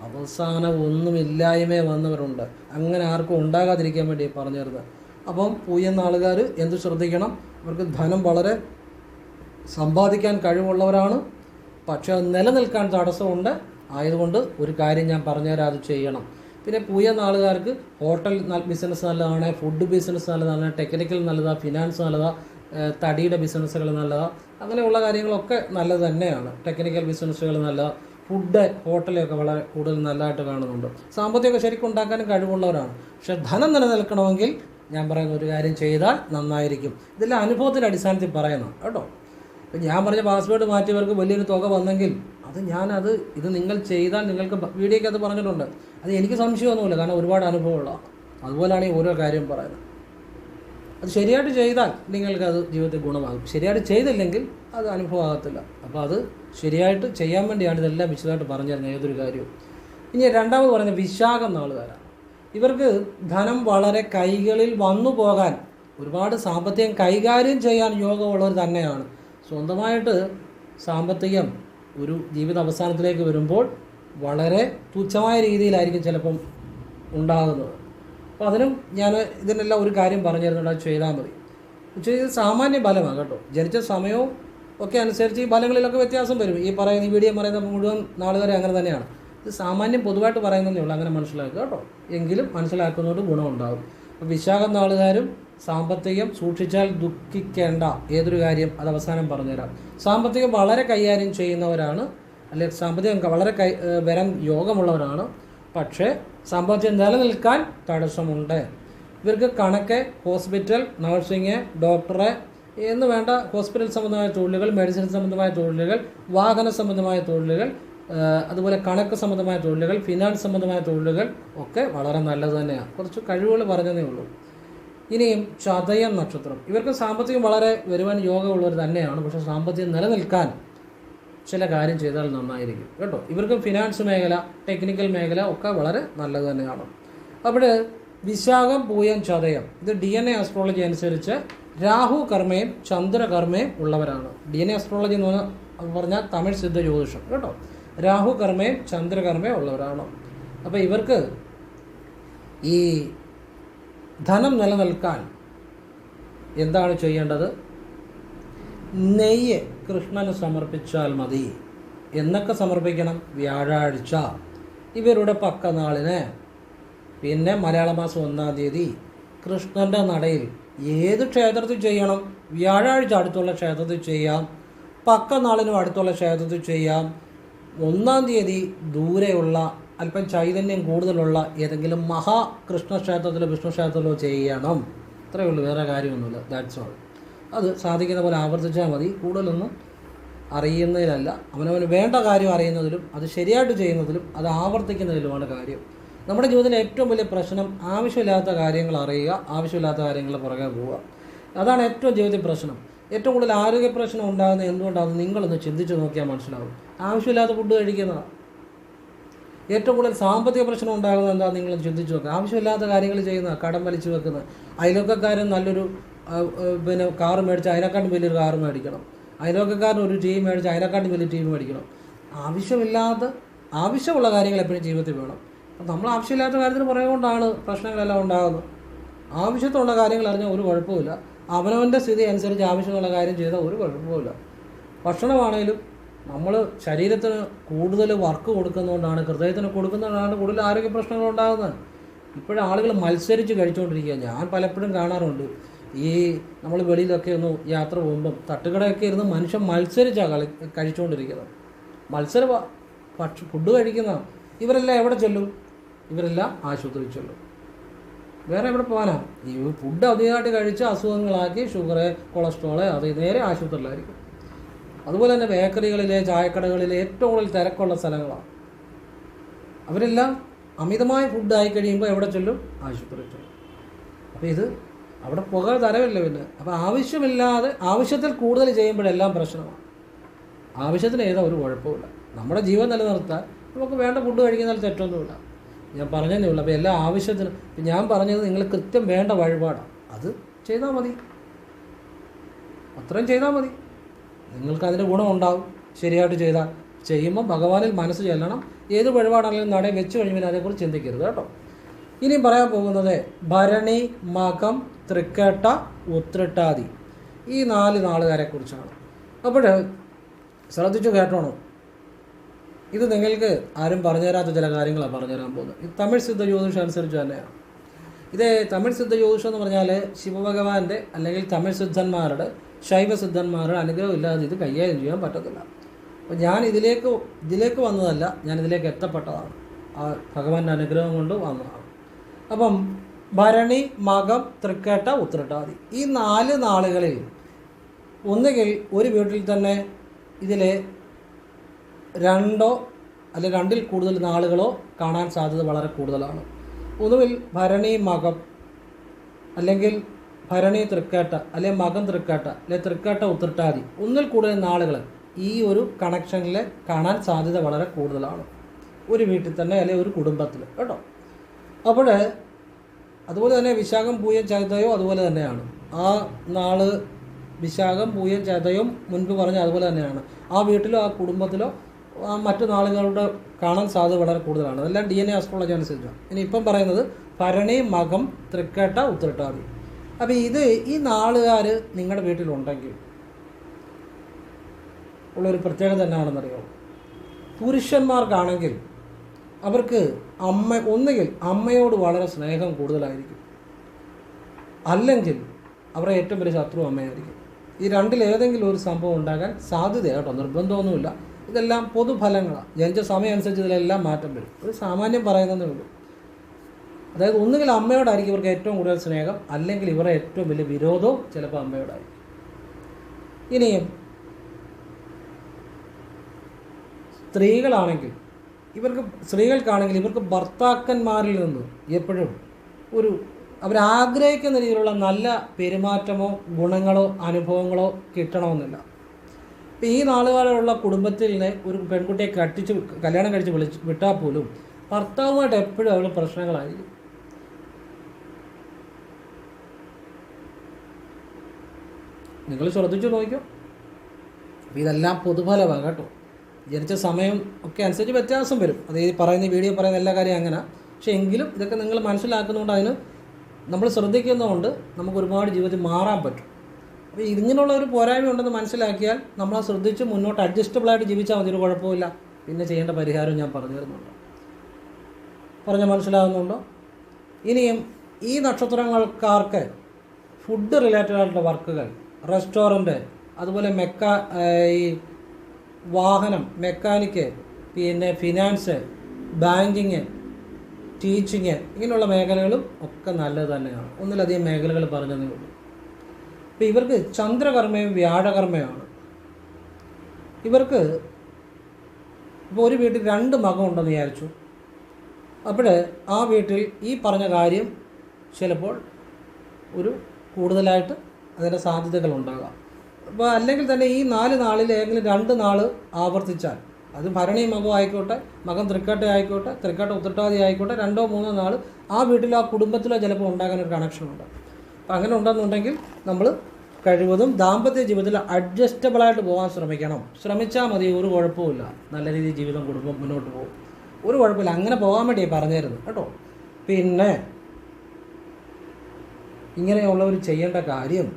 അവസാനം ഒന്നുമില്ലായ്മേ വന്നവരുണ്ട്. അങ്ങനെ ആർക്കും ഉണ്ടാകാതിരിക്കാൻ വേണ്ടി പറഞ്ഞു തരുന്നത്. അപ്പം പൂയുന്ന ആളുകാർ എന്ത് ശ്രദ്ധിക്കണം? അവർക്ക് ധനം വളരെ സമ്പാദിക്കാൻ കഴിവുള്ളവരാണ്, പക്ഷെ അത് നിലനിൽക്കാൻ തടസ്സമുണ്ട്. ആയതുകൊണ്ട് ഒരു കാര്യം ഞാൻ പറഞ്ഞുതരാം, അത് ചെയ്യണം. പിന്നെ പൂയുന്ന ആളുകാർക്ക് ഹോട്ടൽ ബിസിനസ് നല്ലതാണ്, ഫുഡ് ബിസിനസ് നല്ലതാണ്, ടെക്നിക്കൽ നല്ലതാണ്, ഫിനാൻസ് നല്ലതാണ്, തടിയുടെ ബിസിനസ്സുകൾ നല്ലതാണ്. അങ്ങനെയുള്ള കാര്യങ്ങളൊക്കെ നല്ലത് തന്നെയാണ്. ടെക്നിക്കൽ ബിസിനസ്സുകൾ നല്ലതാണ്. ഫുഡ് ഹോട്ടലൊക്കെ വളരെ കൂടുതൽ നല്ലതായിട്ട് കാണുന്നുണ്ട്. സാമ്പത്തികമൊക്കെ ശരിക്കും ഉണ്ടാക്കാനും കഴിവുള്ളവരാണ്. പക്ഷെ ധനം നിലനിൽക്കണമെങ്കിൽ ഞാൻ പറയുന്ന ഒരു കാര്യം ചെയ്താൽ നന്നായിരിക്കും. ഇതെല്ലാം അനുഭവത്തിൻ്റെ അടിസ്ഥാനത്തിൽ പറയണം കേട്ടോ. ഇപ്പം ഞാൻ പറഞ്ഞ പാസ്വേഡ് മാറ്റിയവർക്ക് വലിയൊരു തുക വന്നെങ്കിൽ ഇത് നിങ്ങൾ ചെയ്താൽ നിങ്ങൾക്ക് വീഡിയോയ്ക്ക് അത് പറഞ്ഞിട്ടുണ്ട്. അത് എനിക്ക് സംശയമൊന്നുമില്ല, കാരണം ഒരുപാട് അനുഭവമുള്ള. അതുപോലെയാണ് ഈ ഓരോ കാര്യം പറയുന്നത്. അത് ശരിയായിട്ട് ചെയ്താൽ നിങ്ങൾക്കത് ജീവിതത്തിൽ ഗുണമാകും. ശരിയായിട്ട് ചെയ്തില്ലെങ്കിൽ അത് അനുഭവമാകത്തില്ല. അപ്പോൾ അത് ശരിയായിട്ട് ചെയ്യാൻ വേണ്ടിയാണ് ഇതെല്ലാം വിശദമായിട്ട് പറഞ്ഞു തരുന്നത്, ഏതൊരു കാര്യവും. ഇനി രണ്ടാമത് പറഞ്ഞ വിശാഖം നാളുകാരാണ്. ഇവർക്ക് ധനം വളരെ കൈകളിൽ വന്നു പോകാൻ, ഒരുപാട് സാമ്പത്തികം കൈകാര്യം ചെയ്യാൻ യോഗമുള്ളവർ തന്നെയാണ്. സ്വന്തമായിട്ട് സാമ്പത്തികം ഒരു ജീവിത അവസാനത്തിലേക്ക് വരുമ്പോൾ വളരെ തുച്ഛമായ രീതിയിലായിരിക്കും ചിലപ്പം ഉണ്ടാകുന്നത്. അപ്പോൾ അതിനും ഞാൻ ഇതിനെല്ലാം ഒരു കാര്യം പറഞ്ഞു തരുന്നുണ്ട്, അത് ചെയ്താൽ മതി. പക്ഷേ ഇത് സാമാന്യ ബലമാണ് കേട്ടോ. ജനിച്ച സമയവും ഒക്കെ അനുസരിച്ച് ഈ ബലങ്ങളിലൊക്കെ വ്യത്യാസം വരും. ഈ വീഡിയോ പറയുന്ന മുഴുവൻ നാളുകാരെ അങ്ങനെ തന്നെയാണ്. ഇത് സാമാന്യം പൊതുവായിട്ട് പറയുന്നതേ ഉള്ളൂ, അങ്ങനെ മനസ്സിലാക്കുക കേട്ടോ. എങ്കിലും മനസ്സിലാക്കുന്നതുകൊണ്ട് ഗുണമുണ്ടാകും. അപ്പോൾ വിശാഖം നാളുകാരും സാമ്പത്തികം സൂക്ഷിച്ചാൽ ദുഃഖിക്കേണ്ട, ഏതൊരു കാര്യം അത് അവസാനം പറഞ്ഞുതരാം. സാമ്പത്തികം വളരെ കൈകാര്യം ചെയ്യുന്നവരാണ്, അല്ലെങ്കിൽ സാമ്പത്തികം വളരെ വരാൻ യോഗമുള്ളവരാണ്. പക്ഷേ സാമ്പത്തികം നിലനിൽക്കാൻ തടസ്സമുണ്ട്. ഇവർക്ക് കണക്ക്, ഹോസ്പിറ്റൽ, നഴ്സിംഗ്, ഡോക്ടറെ എന്ന് വേണ്ട ഹോസ്പിറ്റൽ സംബന്ധമായ തൊഴിലുകൾ, മെഡിസിൻ സംബന്ധമായ തൊഴിലുകൾ, വാഹന സംബന്ധമായ തൊഴിലുകൾ, അതുപോലെ കണക്ക് സംബന്ധമായ തൊഴിലുകൾ, ഫിനാൻസ് സംബന്ധമായ തൊഴിലുകൾ ഒക്കെ വളരെ നല്ലത് തന്നെയാണ്. കുറച്ച് കഴിവുകൾ പറഞ്ഞതേ ഉള്ളൂ. ഇനിയും ചതയം നക്ഷത്രം. ഇവർക്ക് സാമ്പത്തികം വളരെ വരുവാൻ യോഗമുള്ളവർ തന്നെയാണ്, പക്ഷേ സാമ്പത്തികം നിലനിൽക്കാൻ ചില കാര്യം ചെയ്താൽ നന്നായിരിക്കും കേട്ടോ. ഇവർക്ക് ഫിനാൻസ് മേഖല, ടെക്നിക്കൽ മേഖല ഒക്കെ വളരെ നല്ലത് തന്നെയാണ്. അവിടെ വിശാഖം, പൂയം, ചതയം ഇത് DNA ആസ്ട്രോളജി അനുസരിച്ച് രാഹു കർമ്മയും ചന്ദ്രകർമ്മയും ഉള്ളവരാണ്. DNA ആസ്ട്രോളജി എന്ന് പറഞ്ഞാൽ തമിഴ് സിദ്ധ ജ്യോതിഷം കേട്ടോ. രാഹു കർമ്മയും ചന്ദ്രകർമ്മയും ഉള്ളവരാണ്. അപ്പോൾ ഇവർക്ക് ഈ ധനം നിലനിൽക്കാൻ എന്താണ് ചെയ്യേണ്ടത്? നെയ്യ് കൃഷ്ണന് സമർപ്പിച്ചാൽ മതി. എന്നൊക്കെ സമർപ്പിക്കണം? വ്യാഴാഴ്ച ഇവരുടെ പക്കനാളിന്, പിന്നെ മലയാള മാസം 1-ാം തീയതി കൃഷ്ണൻ്റെ നടയിൽ. ഏത് ക്ഷേത്രത്തിൽ ചെയ്യണം? വ്യാഴാഴ്ച അടുത്തുള്ള ക്ഷേത്രത്തിൽ ചെയ്യാം, പക്കനാളിനും അടുത്തുള്ള ക്ഷേത്രത്തിൽ ചെയ്യാം. 1-ാം തീയതി ദൂരെയുള്ള അല്പം ചൈതന്യം കൂടുതലുള്ള ഏതെങ്കിലും മഹാകൃഷ്ണ ക്ഷേത്രത്തിലോ വിഷ്ണു ക്ഷേത്രത്തിലോ ചെയ്യണം. അത്രയേ ഉള്ളൂ, വേറെ കാര്യമൊന്നുമില്ല. That's all. അത് സാധിക്കുന്ന പോലെ ആവർത്തിച്ചാൽ മതി. കൂടുതലൊന്നും അറിയുന്നതിലല്ല, അവനവന് വേണ്ട കാര്യം അറിയുന്നതിലും അത് ശരിയായിട്ട് ചെയ്യുന്നതിലും അത് ആവർത്തിക്കുന്നതിലുമാണ് കാര്യം. നമ്മുടെ ജീവിതത്തിലെ ഏറ്റവും വലിയ പ്രശ്നം ആവശ്യമില്ലാത്ത കാര്യങ്ങൾ അറിയുക, ആവശ്യമില്ലാത്ത കാര്യങ്ങൾ പുറകെ പോവുക. അതാണ് ഏറ്റവും ജീവിതത്തിൽ പ്രശ്നം. ഏറ്റവും കൂടുതൽ ആരോഗ്യ പ്രശ്നം ഉണ്ടാകുന്നത് എന്തുകൊണ്ടാകുന്നത് നിങ്ങളൊന്ന് ചിന്തിച്ച് നോക്കിയാൽ മനസ്സിലാവും. ആവശ്യമില്ലാത്ത ഫുഡ് കഴിക്കുന്നതാണ്. ഏറ്റവും കൂടുതൽ സാമ്പത്തിക പ്രശ്നം ഉണ്ടാകുന്നത് എന്താ നിങ്ങളൊന്ന് ചിന്തിച്ച് നോക്കുക. ആവശ്യമില്ലാത്ത കാര്യങ്ങൾ ചെയ്യുന്ന, കടം വലിച്ചു വെക്കുന്നത്. അയൽവക്കക്കാരൻ നല്ലൊരു കാറ് മേടിച്ച് അതിനെക്കാട്ടും വലിയൊരു കാറ് മേടിക്കണം. അയൽവക്കക്കാരൻ ഒരു ടീം മേടിച്ച് അതിനെക്കാട്ടും വലിയ ടീം മേടിക്കണം. ആവശ്യമുള്ള കാര്യങ്ങൾ എപ്പോഴും ജീവിതത്തിൽ വേണം. അപ്പം നമ്മൾ ആവശ്യമില്ലാത്ത കാര്യത്തിന് പറയുകൊണ്ടാണ് പ്രശ്നങ്ങളെല്ലാം ഉണ്ടാകുന്നത്. ആവശ്യത്തിനുള്ള കാര്യങ്ങൾ അറിഞ്ഞാൽ ഒരു കുഴപ്പമില്ല. അവനവൻ്റെ സ്ഥിതി അനുസരിച്ച് ആവശ്യമുള്ള കാര്യം ചെയ്താൽ ഒരു കുഴപ്പമില്ല. ഭക്ഷണമാണെങ്കിലും നമ്മൾ ശരീരത്തിന് കൂടുതൽ വർക്ക് കൊടുക്കുന്നതുകൊണ്ടാണ്, ഹൃദയത്തിന് കൊടുക്കുന്നതുകൊണ്ടാണ് കൂടുതൽ ആരോഗ്യ പ്രശ്നങ്ങൾ ഉണ്ടാകുന്നത്. ഇപ്പോഴും ആളുകൾ മത്സരിച്ച് കഴിച്ചുകൊണ്ടിരിക്കുക. ഞാൻ പലപ്പോഴും കാണാറുണ്ട്, ഈ നമ്മൾ വെളിയിലൊക്കെ ഒന്ന് യാത്ര പോകുമ്പം തട്ടുകടയൊക്കെ ഇരുന്ന് മനുഷ്യൻ മത്സരിച്ചാണ് കഴിച്ചുകൊണ്ടിരിക്കുന്നത്. മത്സര ഫുഡ് കഴിക്കുന്ന ഇവരെല്ലാം എവിടെ ചെല്ലും? ഇവരെല്ലാം ആശുപത്രിയിൽ ചെല്ലും. വേറെ എവിടെ പോകാനാ? ഈ ഫുഡ് അധികമായിട്ട് കഴിച്ച് അസുഖങ്ങളാക്കി ഷുഗർ, കൊളസ്ട്രോള്, അത് നേരെ ആശുപത്രിയിലായിരിക്കും. അതുപോലെ തന്നെ ബേക്കറികളിലെ, ചായക്കടകളിലെ ഏറ്റവും കൂടുതൽ തിരക്കുള്ള സ്ഥലങ്ങളാണ്. അവരെല്ലാം അമിതമായ ഫുഡായി കഴിയുമ്പോൾ എവിടെ ചെല്ലും? ആശുപത്രിയിൽ ചെല്ലും. അപ്പോൾ ഇത് അവിടെ പുക തരവില്ല പിന്നെ. അപ്പോൾ ആവശ്യമില്ലാതെ ആവശ്യത്തിൽ കൂടുതൽ ചെയ്യുമ്പോഴെല്ലാം പ്രശ്നമാണ്. ആവശ്യത്തിന് ഏതാ ഒരു കുഴപ്പമില്ല. നമ്മുടെ ജീവൻ നിലനിർത്താൻ നമുക്ക് വേണ്ട ഫുഡ് കഴിക്കുന്നതിൽ തെറ്റൊന്നുമില്ല. ഞാൻ പറഞ്ഞതേ ഉള്ളൂ. അപ്പോൾ എല്ലാ ആവശ്യത്തിനും ഞാൻ പറഞ്ഞത് നിങ്ങൾ കൃത്യം വേണ്ട വഴിപാടാണ്, അത് ചെയ്താൽ മതി. അത്രയും ചെയ്താൽ മതി. നിങ്ങൾക്ക് അതിൻ്റെ ഗുണമുണ്ടാകും ശരിയായിട്ട് ചെയ്താൽ. ചെയ്യുമ്പോൾ ഭഗവാനിൽ മനസ്സ് ചെല്ലണം. ഏത് വഴിപാടാണെങ്കിലും നടയിൽ വെച്ച് കഴിയുമ്പോൾ അതേക്കുറിച്ച് ചിന്തിക്കരുത് കേട്ടോ. ഇനിയും പറയാൻ പോകുന്നത് ഭരണി, മകം, തൃക്കേട്ട, ഉത്രട്ടാതി, ഈ 4 നാളുകാരെ കുറിച്ചാണ്. അപ്പോൾ ശ്രദ്ധിച്ചു കേട്ടോണം. ഇത് നിങ്ങൾക്ക് ആരും പറഞ്ഞുതരാത്ത ചില കാര്യങ്ങളാണ് പറഞ്ഞുതരാൻ പോകുന്നത്. ഇത് തമിഴ് സിദ്ധ ജ്യോതിഷം അനുസരിച്ച് തന്നെയാണ്. ഇത് തമിഴ് സിദ്ധ ജ്യോതിഷം എന്ന് പറഞ്ഞാൽ ശിവഭഗവാന്റെ അല്ലെങ്കിൽ തമിഴ് സിദ്ധന്മാരുടെ, ശൈവ സിദ്ധന്മാരുടെ അനുഗ്രഹം ഇല്ലാതെ ഇത് കൈകാര്യം ചെയ്യാൻ പറ്റത്തില്ല. അപ്പോൾ ഞാൻ ഇതിലേക്ക് വന്നതല്ല, ഞാൻ ഇതിലേക്ക് എത്തപ്പെട്ടതാണ്. ആ ഭഗവാന്റെ അനുഗ്രഹം കൊണ്ട് വന്നതാണ്. അപ്പം ഭരണി, മകം, തൃക്കേട്ട, ഉത്രട്ടാതി, ഈ 4 നാളുകളിൽ ഒന്നുകിൽ ഒരു വീട്ടിൽ തന്നെ ഇതിലെ 2 അല്ലെങ്കിൽ 2-ൽ കൂടുതൽ നാളുകളോ കാണാൻ സാധ്യത വളരെ കൂടുതലാണ്. ഒന്നുകിൽ ഭരണി, മകം, അല്ലെങ്കിൽ ഭരണി, തൃക്കേട്ട, അല്ലെങ്കിൽ മകം, തൃക്കേട്ട, അല്ലെങ്കിൽ തൃക്കേട്ട, ഉത്രട്ടാതി, 1-ൽ കൂടുതൽ നാളുകൾ ഈ ഒരു കണക്ഷനിൽ കാണാൻ സാധ്യത വളരെ കൂടുതലാണ്. ഒരു വീട്ടിൽ തന്നെ അല്ലെങ്കിൽ ഒരു കുടുംബത്തിൽ കേട്ടോ. അപ്പോൾ അതുപോലെ തന്നെ വിശാഖം, പൂയം, ചതയോ അതുപോലെ തന്നെയാണ്. ആ നാള് വിശാഖം, പൂയം, ചതയും മുൻപ് പറഞ്ഞ അതുപോലെ തന്നെയാണ്. ആ വീട്ടിലോ ആ കുടുംബത്തിലോ ആ മറ്റു നാളുകളുടെ കാണാൻ സാധ്യത വളരെ കൂടുതലാണ്. അതെല്ലാം DNA ആസ്ട്രോളജി അനുസരിച്ചാണ്. ഇനി ഇപ്പം പറയുന്നത് ഭരണി, മകം, തൃക്കേട്ട, ഉത്രട്ടാതി. അപ്പോൾ ഈ നാളുകാർ നിങ്ങളുടെ വീട്ടിലുണ്ടെങ്കിൽ ഉള്ളൊരു പ്രത്യേകത എന്നാണെന്നറിയാമോ? പുരുഷന്മാർക്കാണെങ്കിൽ അവർക്ക് ഒന്നുകിൽ അമ്മയോട് വളരെ സ്നേഹം കൂടുതലായിരിക്കും, അല്ലെങ്കിൽ അവരുടെ ഏറ്റവും വലിയ ശത്രു അമ്മയായിരിക്കും. ഈ 2-ൽ ഏതെങ്കിലും ഒരു സംഭവം ഉണ്ടാകാൻ സാധ്യത കേട്ടോ, നിർബന്ധമൊന്നുമില്ല. ഇതെല്ലാം പൊതുഫലങ്ങളാണ്. ജനിച്ച സമയം അനുസരിച്ച് ഇതിലെല്ലാം മാറ്റം വരും. ഒരു സാമാന്യം പറയുന്നതേ ഉള്ളൂ. അതായത് ഒന്നുകിൽ അമ്മയോടായിരിക്കും ഇവർക്ക് ഏറ്റവും കൂടുതൽ സ്നേഹം, അല്ലെങ്കിൽ ഇവരുടെ ഏറ്റവും വലിയ വിരോധവും ചിലപ്പോൾ അമ്മയോടായിരിക്കും. ഇനിയും സ്ത്രീകൾക്കാണെങ്കിൽ ഇവർക്ക് ഭർത്താക്കന്മാരിൽ നിന്ന് എപ്പോഴും അവരാഗ്രഹിക്കുന്ന രീതിയിലുള്ള നല്ല പെരുമാറ്റമോ ഗുണങ്ങളോ അനുഭവങ്ങളോ കിട്ടണമെന്നില്ല. ഇപ്പം ഈ നാളുകാലുള്ള കുടുംബത്തിൽ നിന്ന് ഒരു പെൺകുട്ടിയെ കല്യാണം കഴിച്ച് വിട്ടാൽ പോലും ഭർത്താവുമായിട്ട് എപ്പോഴും അവൾ പ്രശ്നങ്ങളായിരിക്കും. നിങ്ങൾ ശ്രദ്ധിച്ചു നോക്കിയോ. അപ്പോൾ ഇതെല്ലാം പൊതുഫലമാണ് കേട്ടോ. ജനിച്ച സമയം ഒക്കെ അനുസരിച്ച് വ്യത്യാസം വരും. അത് ഈ വീഡിയോ പറയുന്ന എല്ലാ കാര്യം അങ്ങനെ. പക്ഷേ എങ്കിലും ഇതൊക്കെ നിങ്ങൾ മനസ്സിലാക്കുന്നതുകൊണ്ട്, അതിന് നമ്മൾ ശ്രദ്ധിക്കുന്നതുകൊണ്ട് നമുക്ക് ഒരുപാട് ജീവിതത്തിൽ മാറാൻ പറ്റും. അപ്പോൾ ഇങ്ങനെയുള്ള ഒരു പോരായ്മ ഉണ്ടെന്ന് മനസ്സിലാക്കിയാൽ നമ്മളത് ശ്രദ്ധിച്ച് മുന്നോട്ട് അഡ്ജസ്റ്റബിളായിട്ട് ജീവിച്ചാൽ മതി, ഒരു കുഴപ്പമില്ല. പിന്നെ ചെയ്യേണ്ട പരിഹാരം ഞാൻ പറഞ്ഞു തരുന്നുണ്ട്. മനസ്സിലാകുന്നുണ്ടോ? ഇനിയും ഈ നക്ഷത്രങ്ങൾക്കാർക്ക് ഫുഡ് റിലേറ്റഡ് ആയിട്ടുള്ള വർക്കുകൾ, റെസ്റ്റോറൻറ്റ്, അതുപോലെ ഈ വാഹനം, മെക്കാനിക്ക്, പിന്നെ ഫിനാൻസ്, ബാങ്കിങ്, ടീച്ചിങ്, ഇങ്ങനെയുള്ള മേഖലകളും ഒക്കെ നല്ലത് തന്നെയാണ്. ഒന്നിലധികം മേഖലകൾ പറഞ്ഞതേ ഉള്ളൂ. അപ്പോൾ ഇവർക്ക് ചന്ദ്രകർമ്മയും വ്യാഴകർമ്മയാണ്. ഇവർക്ക് ഇപ്പോൾ ഒരു വീട്ടിൽ 2 മകം ഉണ്ടെന്ന് വിചാരിച്ചു. അപ്പോൾ ആ വീട്ടിൽ ഈ പറഞ്ഞ കാര്യം ചിലപ്പോൾ കൂടുതലായിട്ട് അതിൻ്റെ സാധ്യതകൾ ഉണ്ടാകാം. അപ്പോൾ അല്ലെങ്കിൽ തന്നെ ഈ 4 നാളിൽ ഏതെങ്കിലും 2 നാൾ ആവർത്തിച്ചാൽ, അത് ഭരണി മകം ആയിക്കോട്ടെ, മകം തൃക്കേട്ട ആയിക്കോട്ടെ, തൃക്കേട്ട ഉത്രട്ടാതി ആയിക്കോട്ടെ, 2-3 നാൾ ആ വീട്ടിലോ ആ കുടുംബത്തിലോ ചിലപ്പോൾ ഉണ്ടാകാനൊരു കണക്ഷനുണ്ട്. അപ്പം അങ്ങനെ ഉണ്ടെന്നുണ്ടെങ്കിൽ നമ്മൾ കഴിവതും ദാമ്പത്യ ജീവിതത്തിൽ അഡ്ജസ്റ്റബിളായിട്ട് പോകാൻ ശ്രമിച്ചാൽ മതി, ഒരു കുഴപ്പമില്ല. നല്ല രീതിയിൽ ജീവിതം കുടുംബം മുന്നോട്ട് പോകും. ഒരു കുഴപ്പമില്ല, അങ്ങനെ പോകാൻ വേണ്ടിയാണ് പറഞ്ഞിരുന്നത് കേട്ടോ. പിന്നെ ഇങ്ങനെയുള്ളവർ ചെയ്യേണ്ട കാര്യം,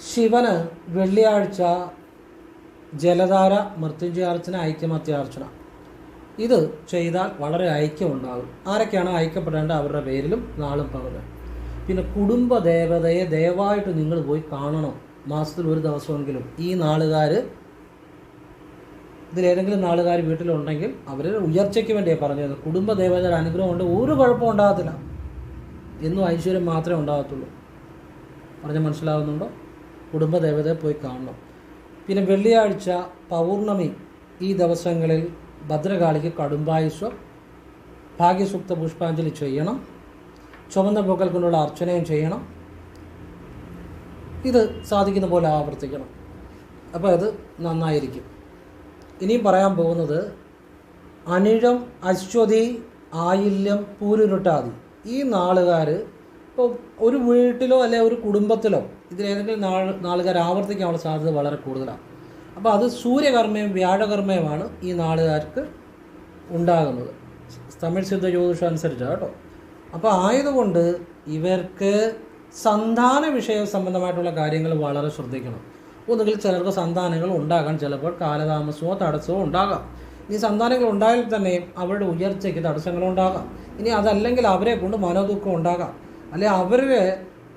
ശിവന് വെള്ളിയാഴ്ച ജലധാര, മൃത്യുഞ്ജയാർച്ചന, ഐക്യമത്യാർച്ചന ഇത് ചെയ്താൽ വളരെ ഐക്യമുണ്ടാകും. ആരൊക്കെയാണ് ഐക്യപ്പെടേണ്ടത് അവരുടെ പേരിലും നാളും പറഞ്ഞു. പിന്നെ കുടുംബ ദേവതയെ ദയവായിട്ട് നിങ്ങൾ പോയി കാണണം, മാസത്തിൽ ഒരു ദിവസമെങ്കിലും. ഈ നാളുകാർ, ഇതിലേതെങ്കിലും നാളുകാർ വീട്ടിലുണ്ടെങ്കിൽ അവരുടെ ഉയർച്ചയ്ക്ക് വേണ്ടിയാണ് പറഞ്ഞത്. കുടുംബ ദേവതയുടെ അനുഗ്രഹം കൊണ്ട് ഒരു കുഴപ്പം ഉണ്ടാകത്തില്ല, എന്നും ഐശ്വര്യം മാത്രമേ ഉണ്ടാകത്തുള്ളൂ. പറഞ്ഞ് മനസ്സിലാകുന്നുണ്ടോ? കുടുംബ ദേവതയെ പോയി കാണണം. പിന്നെ വെള്ളിയാഴ്ച, പൗർണമി, ഈ ദിവസങ്ങളിൽ ഭദ്രകാളിക്ക് കടുംബായുസ്വം, ഭാഗ്യസൂക്ത പുഷ്പാഞ്ജലി ചെയ്യണം. ചുവന്ന പൂക്കൾ കൊണ്ടുള്ള അർച്ചനയും ചെയ്യണം. ഇത് സാധിക്കുന്ന പോലെ ആവർത്തിക്കണം. അപ്പോൾ അത് നന്നായിരിക്കും. ഇനിയും പറയാൻ പോകുന്നത് അനിഴം, അശ്വതി, ആയില്യം, പൂരുരുട്ടാതി ഈ നാളുകാർ ഇപ്പോൾ ഒരു വീട്ടിലോ അല്ലെ ഒരു കുടുംബത്തിലോ ഇതിലേതെങ്കിലും നാളുകാർ ആവർത്തിക്കാനുള്ള സാധ്യത വളരെ കൂടുതലാണ്. അപ്പോൾ അത് സൂര്യകർമ്മയും വ്യാഴകർമ്മയുമാണ് ഈ നാളുകാർക്ക് ഉണ്ടാകുന്നത്, തമിഴ് സിദ്ധ ജ്യോതിഷം അനുസരിച്ചാണ് കേട്ടോ. അപ്പോൾ ആയതുകൊണ്ട് ഇവർക്ക് സന്താന വിഷയ സംബന്ധമായിട്ടുള്ള കാര്യങ്ങൾ വളരെ ശ്രദ്ധിക്കണം. ഒന്നുകിൽ ചിലർക്ക് സന്താനങ്ങൾ ഉണ്ടാകാൻ ചിലപ്പോൾ കാലതാമസമോ തടസ്സമോ ഉണ്ടാകാം. ഇനി സന്താനങ്ങൾ ഉണ്ടായാൽ തന്നെയും അവരുടെ ഉയർച്ചയ്ക്ക് തടസ്സങ്ങളുണ്ടാകാം. ഇനി അതല്ലെങ്കിൽ അവരെ കൊണ്ട് മനോദുഃഖം ഉണ്ടാകാം, അല്ലെങ്കിൽ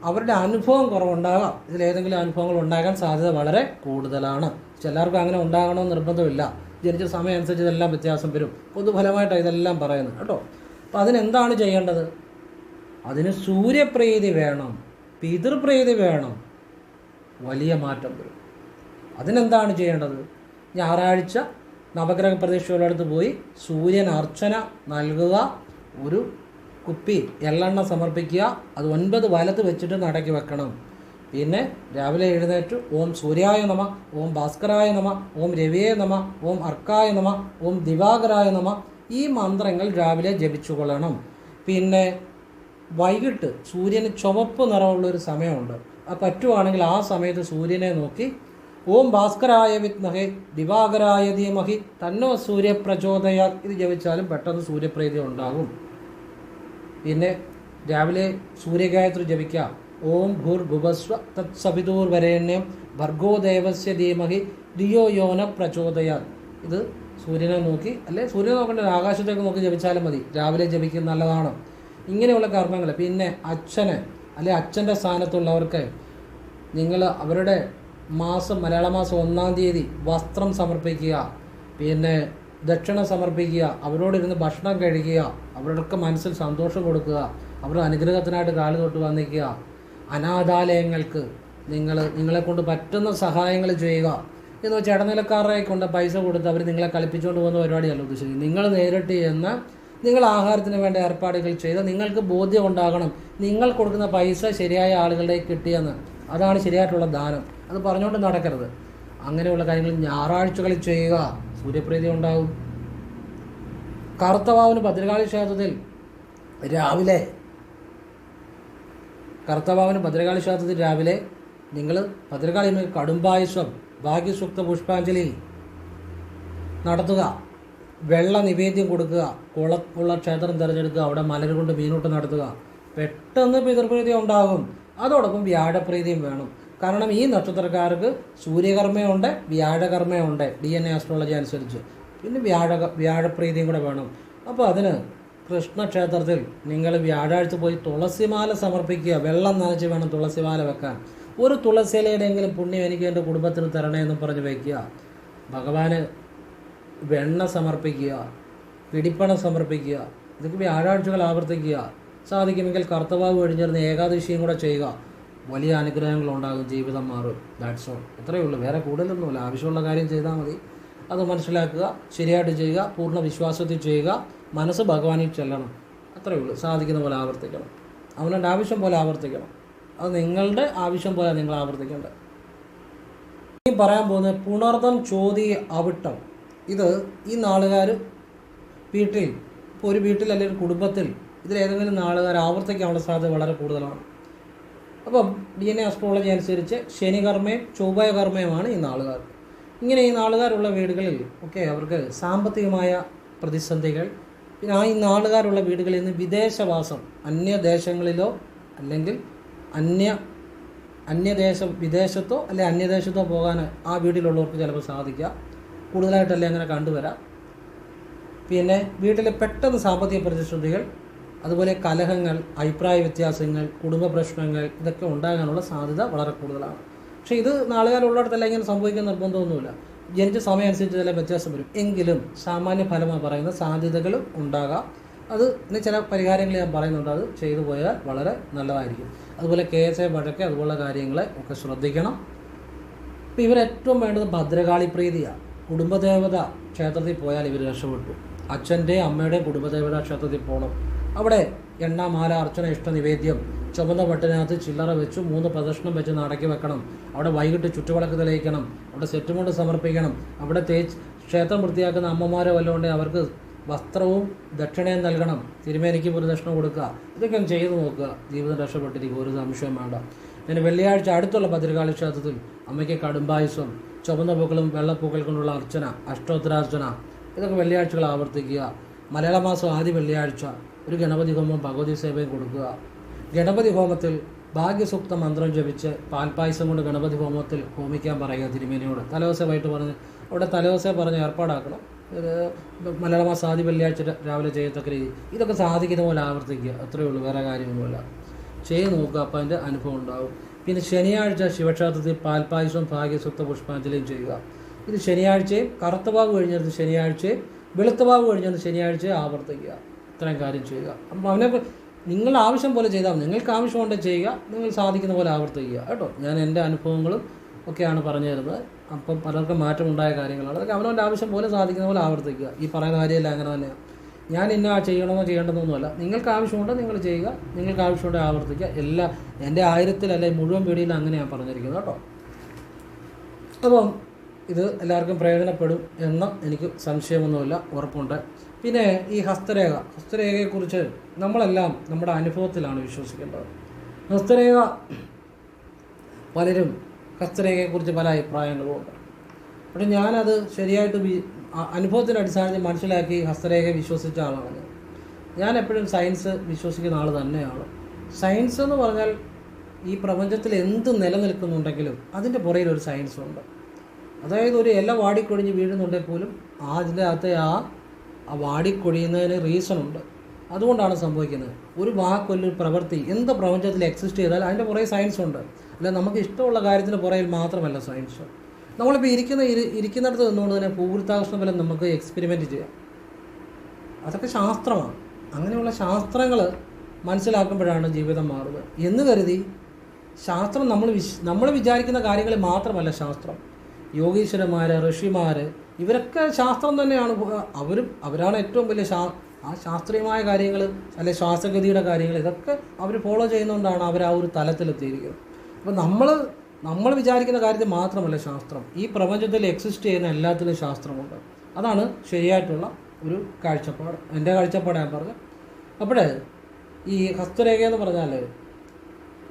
അവരുടെ അനുഭവം കുറവുണ്ടാകാം. ഇതിലേതെങ്കിലും അനുഭവങ്ങൾ ഉണ്ടാകാൻ സാധ്യത വളരെ കൂടുതലാണ്. ചിലർക്ക് അങ്ങനെ ഉണ്ടാകണമെന്ന് നിർബന്ധമില്ല. ജനിച്ച സമയം അനുസരിച്ച് ഇതെല്ലാം വ്യത്യാസം വരും. പൊതുഫലമായിട്ടാണ് ഇതെല്ലാം പറയുന്നത് കേട്ടോ. അപ്പോൾ അതിനെന്താണ് ചെയ്യേണ്ടത്? അതിന് സൂര്യപ്രീതി വേണം, പിതൃപ്രീതി വേണം, വലിയ മാറ്റം വരും. അതിനെന്താണ് ചെയ്യേണ്ടത്? ഞായറാഴ്ച നവഗ്രഹ പ്രതീക്ഷകളടുത്ത് പോയി സൂര്യൻ അർച്ചന നൽകുക, ഒരു കുപ്പി എള്ളെണ്ണ സമർപ്പിക്കുക, അത് 9 വലത്ത് വെച്ചിട്ട് നടക്കി വെക്കണം. പിന്നെ രാവിലെ എഴുന്നേറ്റ് ഓം സൂര്യായ നമ, ഓം ഭാസ്കരായ നമ, ഓം രവിയെ നമ, ഓം അർക്കായ നമ, ഓം ദിവാകരായ നമ ഈ മന്ത്രങ്ങൾ രാവിലെ ജപിച്ചുകൊള്ളണം. പിന്നെ വൈകിട്ട് സൂര്യന് ചുവപ്പ് നിറമുള്ളൊരു സമയമുണ്ട്. പറ്റുവാണെങ്കിൽ ആ സമയത്ത് സൂര്യനെ നോക്കി ഓം ഭാസ്കരായ വിദ്മഹേ ദിവാകരായ ധീമഹി തന്നോ സൂര്യപ്രചോദയാ ഇത് ജപിച്ചാലും പെട്ടെന്ന് സൂര്യപ്രീതി ഉണ്ടാകും. പിന്നെ രാവിലെ സൂര്യഗായത്രി ജപിക്കുക. ഓം ഭൂർഭുവസ്വ തത്സവിതൂർവരേണ്യം ഭർഗോ ദേവസ്യ ധീമഹി ധിയോ യോന പ്രചോദയാ ഇത് സൂര്യനെ നോക്കി, അല്ലെ സൂര്യനെ നോക്കേണ്ട ആകാശത്തേക്ക് നോക്കി ജപിച്ചാലും മതി. രാവിലെ ജപിക്കുന്നത് നല്ലതാണ്. ഇങ്ങനെയുള്ള കർമ്മങ്ങൾ. പിന്നെ അച്ഛന് അല്ലെ അച്ഛൻ്റെ സ്ഥാനത്തുള്ളവർക്ക് നിങ്ങൾ അവരുടെ മലയാള മാസം 1-ാം തീയതി വസ്ത്രം സമർപ്പിക്കുക, പിന്നെ ദക്ഷിണ സമർപ്പിക്കുക, അവരോടിരുന്ന് ഭക്ഷണം കഴിക്കുക, അവരുടെ മനസ്സിൽ സന്തോഷം കൊടുക്കുക, അവരുടെ അനുഗ്രഹത്തിനായിട്ട് കാല് തൊട്ട് വന്നിക്കുക. അനാഥാലയങ്ങൾക്ക് നിങ്ങളെക്കൊണ്ട് പറ്റുന്ന സഹായങ്ങൾ ചെയ്യുക. എന്ന് വെച്ചാൽ ഇടനിലക്കാരെ കൊണ്ട് പൈസ കൊടുത്ത് അവർ നിങ്ങളെ കളിപ്പിച്ചുകൊണ്ട് പോകുന്ന പരിപാടിയല്ല ഉദ്ദേശിക്കുന്നത്. നിങ്ങൾ നേരിട്ട് ചെന്ന് നിങ്ങൾ ആഹാരത്തിന് വേണ്ട ഏർപ്പാടുകൾ ചെയ്ത് നിങ്ങൾക്ക് ബോധ്യം ഉണ്ടാകണം നിങ്ങൾ കൊടുക്കുന്ന പൈസ ശരിയായ ആളുകളുടെ കിട്ടിയെന്ന്. അതാണ് ശരിയായിട്ടുള്ള ദാനം. അത് പറഞ്ഞുകൊണ്ട് നടക്കരുത്. അങ്ങനെയുള്ള കാര്യങ്ങൾ ഞായറാഴ്ചകളിൽ ചെയ്യുക, സൂര്യപ്രീതി ഉണ്ടാകും. കറുത്തവാവിന് ഭദ്രകാളി ക്ഷേത്രത്തിൽ രാവിലെ നിങ്ങൾ ഭദ്രകാളി കടുംബായുസ്വം ഭാഗ്യസൂക്ത പുഷ്പാഞ്ജലി നടത്തുക, വെള്ള നിവേദ്യം കൊടുക്കുക, കുളമുള്ള ക്ഷേത്രം തിരഞ്ഞെടുക്കുക, അവിടെ മലർ കൊണ്ട് മീനൂട്ട് നടത്തുക. പെട്ടെന്ന് പിതൃപ്രീതി ഉണ്ടാകും. അതോടൊപ്പം വ്യാഴപ്രീതിയും വേണം. കാരണം ഈ നക്ഷത്രക്കാർക്ക് സൂര്യകർമ്മയുണ്ട്, വ്യാഴകർമ്മയുണ്ട് DNA ആസ്ട്രോളജി അനുസരിച്ച്. പിന്നെ വ്യാഴപ്രീതിയും കൂടെ വേണം. അപ്പോൾ അതിന് കൃഷ്ണക്ഷേത്രത്തിൽ നിങ്ങൾ വ്യാഴാഴ്ച പോയി തുളസിമാല സമർപ്പിക്കുക. വെള്ളം നനച്ച് വേണം തുളസിമാല വെക്കാൻ. ഒരു തുളസിയിലയുടെയെങ്കിലും പുണ്യം എനിക്ക് എൻ്റെ കുടുംബത്തിന് തരണേ എന്ന് പറഞ്ഞ് വയ്ക്കുക. ഭഗവാന് വെണ്ണ സമർപ്പിക്കുക, പിടിപ്പണം സമർപ്പിക്കുക. ഇതൊക്കെ വ്യാഴാഴ്ചകൾ ആവർത്തിക്കുക. സാധിക്കുമെങ്കിൽ കർത്തവാവ് കഴിഞ്ഞിരുന്ന ഏകാദശിയും കൂടെ ചെയ്യുക. വലിയ അനുഗ്രഹങ്ങളുണ്ടാകും, ജീവിതം മാറും. That's all. ഇത്രയേ ഉള്ളൂ, വേറെ കൂടുതലൊന്നുമില്ല. ആവശ്യമുള്ള കാര്യം ചെയ്താൽ മതി. അത് മനസ്സിലാക്കുക, ശരിയായിട്ട് ചെയ്യുക, പൂർണ്ണ വിശ്വാസത്തിൽ ചെയ്യുക, മനസ്സ് ഭഗവാനിൽ ചെല്ലണം. അത്രയേ ഉള്ളൂ. സാധിക്കുന്ന പോലെ ആവർത്തിക്കണം, അവനവൻ്റെ ആവശ്യം പോലെ ആവർത്തിക്കണം. അത് നിങ്ങളുടെ ആവശ്യം പോലെ നിങ്ങൾ ആവർത്തിക്കേണ്ടത്. ഇനി പറയാൻ പോകുന്നത് പുണർതം, ചോതി, അവിട്ടം. ഇത് ഈ നാളുകാർ ഇപ്പോൾ ഒരു വീട്ടിൽ അല്ലെങ്കിൽ ഒരു കുടുംബത്തിൽ ഇതിലേതെങ്കിലും നാളുകാർ ആവർത്തിക്കാനുള്ള സാധ്യത വളരെ കൂടുതലാണ്. അപ്പം DNA ആസ്ട്രോളജി അനുസരിച്ച് ശനികർമ്മയും ചൊവ്വകർമ്മയുമാണ് ഈ നാളുകാർ. ഇങ്ങനെ ഈ നാളുകാരുള്ള വീടുകളിൽ ഒക്കെ അവർക്ക് സാമ്പത്തികമായ പ്രതിസന്ധികൾ, പിന്നെ ഈ നാളുകാരുള്ള വീടുകളിൽ നിന്ന് വിദേശവാസം, അന്യദേശങ്ങളിലോ അല്ലെങ്കിൽ വിദേശത്തോ അല്ലെ അന്യദേശത്തോ പോകാൻ ആ വീട്ടിലുള്ളവർക്ക് ചിലപ്പോൾ സാധിക്കുക. കൂടുതലായിട്ടല്ലേ അങ്ങനെ കണ്ടുവരാം. പിന്നെ വീട്ടിലെ പെട്ടെന്ന് സാമ്പത്തിക പ്രതിസന്ധികൾ, അതുപോലെ കലഹങ്ങൾ, അഭിപ്രായ വ്യത്യാസങ്ങൾ, കുടുംബ പ്രശ്നങ്ങൾ, ഇതൊക്കെ ഉണ്ടാകാനുള്ള സാധ്യത വളരെ കൂടുതലാണ്. പക്ഷേ ഇത് നാളുകാരുള്ളിടത്തല്ല ഇങ്ങനെ സംഭവിക്കാൻ നിർബന്ധമൊന്നുമില്ല. ജനിച്ച സമയം അനുസരിച്ച് ചില വ്യത്യാസം വരും. എങ്കിലും സാമാന്യ ഫലമായി പറയുന്ന സാധ്യതകളും ഉണ്ടാകാം. അത് ഇനി ചില പരിഹാരങ്ങൾ ഞാൻ പറയുന്നുണ്ട്, അത് ചെയ്തു പോയാൽ വളരെ നല്ലതായിരിക്കും. അതുപോലെ കേസ് വഴക്ക് അതുപോലുള്ള കാര്യങ്ങളെ ഒക്കെ ശ്രദ്ധിക്കണം. അപ്പോൾ ഇവരേറ്റവും വേണ്ടത് ഭദ്രകാളി പ്രീതിയാണ്. കുടുംബദേവത ക്ഷേത്രത്തിൽ പോയാൽ ഇവർ രക്ഷപ്പെട്ടു. അച്ഛൻ്റെയും അമ്മയുടെയും കുടുംബദേവത ക്ഷേത്രത്തിൽ പോകണം. അവിടെ എണ്ണ, മാല, അർച്ചന, ഇഷ്ട നിവേദ്യം, ചുവന്ന പട്ടിനകത്ത് ചില്ലറ വെച്ച് 3 പ്രദക്ഷിണം വെച്ച് നടക്കി വെക്കണം. അവിടെ വൈകിട്ട് ചുറ്റുവിളക്ക് തെളിയിക്കണം. അവിടെ സെറ്റും കൊണ്ട് സമർപ്പിക്കണം. അവിടെ ക്ഷേത്രം വൃത്തിയാക്കുന്ന അമ്മമാരോ വല്ലതും ഉണ്ടെങ്കിൽ അവർക്ക് വസ്ത്രവും ദക്ഷിണയും നൽകണം. തിരുമേനിക്ക് ഒരു ദക്ഷിണ കൊടുക്കുക. ഇതൊക്കെ ചെയ്തു നോക്കുക. ജീവിതം രക്ഷപ്പെട്ടിരിക്കും, ഒരു സംശയം വേണ്ട. പിന്നെ വെള്ളിയാഴ്ച അടുത്തുള്ള ഭദ്രകാളി ക്ഷേത്രത്തിൽ അമ്മയ്ക്ക് കടുംബായുസം, ചുവന്ന പൂക്കളും വെള്ളപ്പൂക്കൾ കൊണ്ടുള്ള അർച്ചന, അഷ്ടോത്തരാർച്ചന, ഇതൊക്കെ വെള്ളിയാഴ്ചകൾ ആവർത്തിക്കുക. മലയാള മാസം ആദ്യ വെള്ളിയാഴ്ച ഒരു ഗണപതി ഹോമം ഭഗവതി സേവയും കൊടുക്കുക. ഗണപതി ഹോമത്തിൽ ഭാഗ്യസൂക്ത മന്ത്രം ജപിച്ച് പാൽപ്പായസം കൊണ്ട് ഗണപതി ഹോമത്തിൽ ഹോമിക്കാൻ പറയുക തിരുമേനിയോട്. തലേദിവസമായിട്ട് പറഞ്ഞ് അവിടെ തലേദിവസം പറഞ്ഞ് ഏർപ്പാടാക്കണം. മലയാള മാസം ആദ്യ വെള്ളിയാഴ്ച രാവിലെ ചെയ്യത്തക്ക രീതി. ഇതൊക്കെ സാധിക്കുന്ന പോലെ ആവർത്തിക്കുക. അത്രയേ ഉള്ളൂ, വേറെ കാര്യമൊന്നുമില്ല. ചെയ്ത് നോക്കുക, അപ്പോൾ അതിൻ്റെ അനുഭവം ഉണ്ടാകും. പിന്നെ ശനിയാഴ്ച ശിവക്ഷേത്രത്തിൽ പാൽപ്പായസവും ഭാഗ്യസൂക്ത പുഷ്പാഞ്ജലിയും ചെയ്യുക. ഇത് ശനിയാഴ്ചയും കറുത്തവാവ് കഴിഞ്ഞിരുന്ന ശനിയാഴ്ചയും വെളുത്തവാവ് കഴിഞ്ഞിരുന്ന ശനിയാഴ്ചയും ആവർത്തിക്കുക. ഇത്രയും കാര്യം ചെയ്യുക. അപ്പം അവനെ നിങ്ങളുടെ ആവശ്യം പോലെ ചെയ്താൽ മതി. നിങ്ങൾക്ക് ആവശ്യമുണ്ടെങ്കിൽ ചെയ്യുക, നിങ്ങൾ സാധിക്കുന്ന പോലെ ആവർത്തിക്കുക കേട്ടോ. ഞാൻ എൻ്റെ അനുഭവങ്ങളും ഒക്കെയാണ് പറഞ്ഞു തരുന്നത്. അപ്പം പലർക്കും മാറ്റമുണ്ടായ കാര്യങ്ങളാണ്. അതൊക്കെ അവനവൻ്റെ ആവശ്യം പോലെ സാധിക്കുന്ന പോലെ ആവർത്തിക്കുക. ഈ പറയുന്ന കാര്യമല്ല അങ്ങനെ തന്നെയാണ്. ഞാൻ ഇന്ന ചെയ്യണമെന്നോ ചെയ്യേണ്ടതൊന്നുമല്ല. നിങ്ങൾക്ക് ആവശ്യമുണ്ടോ നിങ്ങൾ ചെയ്യുക, നിങ്ങൾക്ക് ആവശ്യമുണ്ടെങ്കിൽ ആവർത്തിക്കുക. എൻ്റെ 1000 അല്ലെങ്കിൽ മുഴുവൻ വീഡിയോയിൽ അങ്ങനെയാണ് പറഞ്ഞിരിക്കുന്നത് കേട്ടോ. അപ്പം ഇത് എല്ലാവർക്കും പ്രയോജനപ്പെടും എന്ന് എനിക്ക് സംശയമൊന്നുമില്ല, ഉറപ്പുണ്ട്. പിന്നെ ഈ ഹസ്തരേഖയെക്കുറിച്ച് നമ്മളെല്ലാം നമ്മുടെ അനുഭവത്തിലാണ് വിശ്വസിക്കേണ്ടത്. പലരും ഹസ്തരേഖയെക്കുറിച്ച് പല അഭിപ്രായങ്ങളുമുണ്ട്. പക്ഷേ ഞാനത് ശരിയായിട്ട് അനുഭവത്തിൻ്റെ അടിസ്ഥാനത്തിൽ മനസ്സിലാക്കി ഹസ്തരേഖയെ വിശ്വസിച്ച ആളാണ്. ഞാൻ എപ്പോഴും സയൻസ് വിശ്വസിക്കുന്ന ആൾ തന്നെയാണ്. സയൻസ് എന്ന് പറഞ്ഞാൽ ഈ പ്രപഞ്ചത്തിൽ എന്ത് നിലനിൽക്കുന്നുണ്ടെങ്കിലും അതിൻ്റെ പുറയിൽ ഒരു സയൻസ് ഉണ്ട്. അതായത് ഒരു ഇല വാടിക്കൊഴിഞ്ഞ് വീഴുന്നുണ്ടെങ്കിൽ പോലും അതിൻ്റെ അകത്തെ ആ വാടിക്കൊഴിയുന്നതിന് റീസൺ ഉണ്ട്. അതുകൊണ്ടാണ് സംഭവിക്കുന്നത്. ഒരു വാക്കൊല്ലൊരു പ്രവൃത്തി എന്ത് പ്രപഞ്ചത്തിൽ എക്സിസ്റ്റ് ചെയ്താൽ അതിൻ്റെ പുറകെ സയൻസ് ഉണ്ട്. അല്ല നമുക്ക് ഇഷ്ടമുള്ള കാര്യത്തിന് പുറകിൽ മാത്രമല്ല സയൻസ്. നമ്മളിപ്പോൾ ഇരിക്കുന്നിടത്ത് നിന്നുകൊണ്ട് തന്നെ ഭൂഗുരുത്വാകർഷണ ബലം നമുക്ക് എക്സ്പെരിമെൻറ്റ് ചെയ്യാം. അതൊക്കെ ശാസ്ത്രമാണ്. അങ്ങനെയുള്ള ശാസ്ത്രങ്ങൾ മനസ്സിലാക്കുമ്പോഴാണ് ജീവിതം മാറുന്നത് എന്ന് കരുതി ശാസ്ത്രം നമ്മൾ വിചാരിക്കുന്ന കാര്യങ്ങളിൽ മാത്രമല്ല ശാസ്ത്രം. യോഗീശ്വരന്മാർ, ഋഷിമാർ, ഇവരൊക്കെ ശാസ്ത്രം തന്നെയാണ്. അവരാണ് ഏറ്റവും വലിയ ആ ശാസ്ത്രീയമായ കാര്യങ്ങൾ അല്ലെ ശ്വാസഗതിയുടെ കാര്യങ്ങൾ ഇതൊക്കെ അവർ ഫോളോ ചെയ്യുന്നതുകൊണ്ടാണ് അവർ ആ ഒരു തലത്തിലെത്തിയിരിക്കുന്നത്. അപ്പോൾ നമ്മൾ വിചാരിക്കുന്ന കാര്യത്തിൽ മാത്രമല്ല ശാസ്ത്രം. ഈ പ്രപഞ്ചത്തിൽ എക്സിസ്റ്റ് ചെയ്യുന്ന എല്ലാത്തിനും ശാസ്ത്രമുണ്ട്. അതാണ് ശരിയായിട്ടുള്ള ഒരു കാഴ്ചപ്പാട്. എൻ്റെ കാഴ്ചപ്പാട് ഞാൻ പറഞ്ഞു. അപ്പോഴേ ഈ ഹസ്തരേഖ എന്ന് പറഞ്ഞാൽ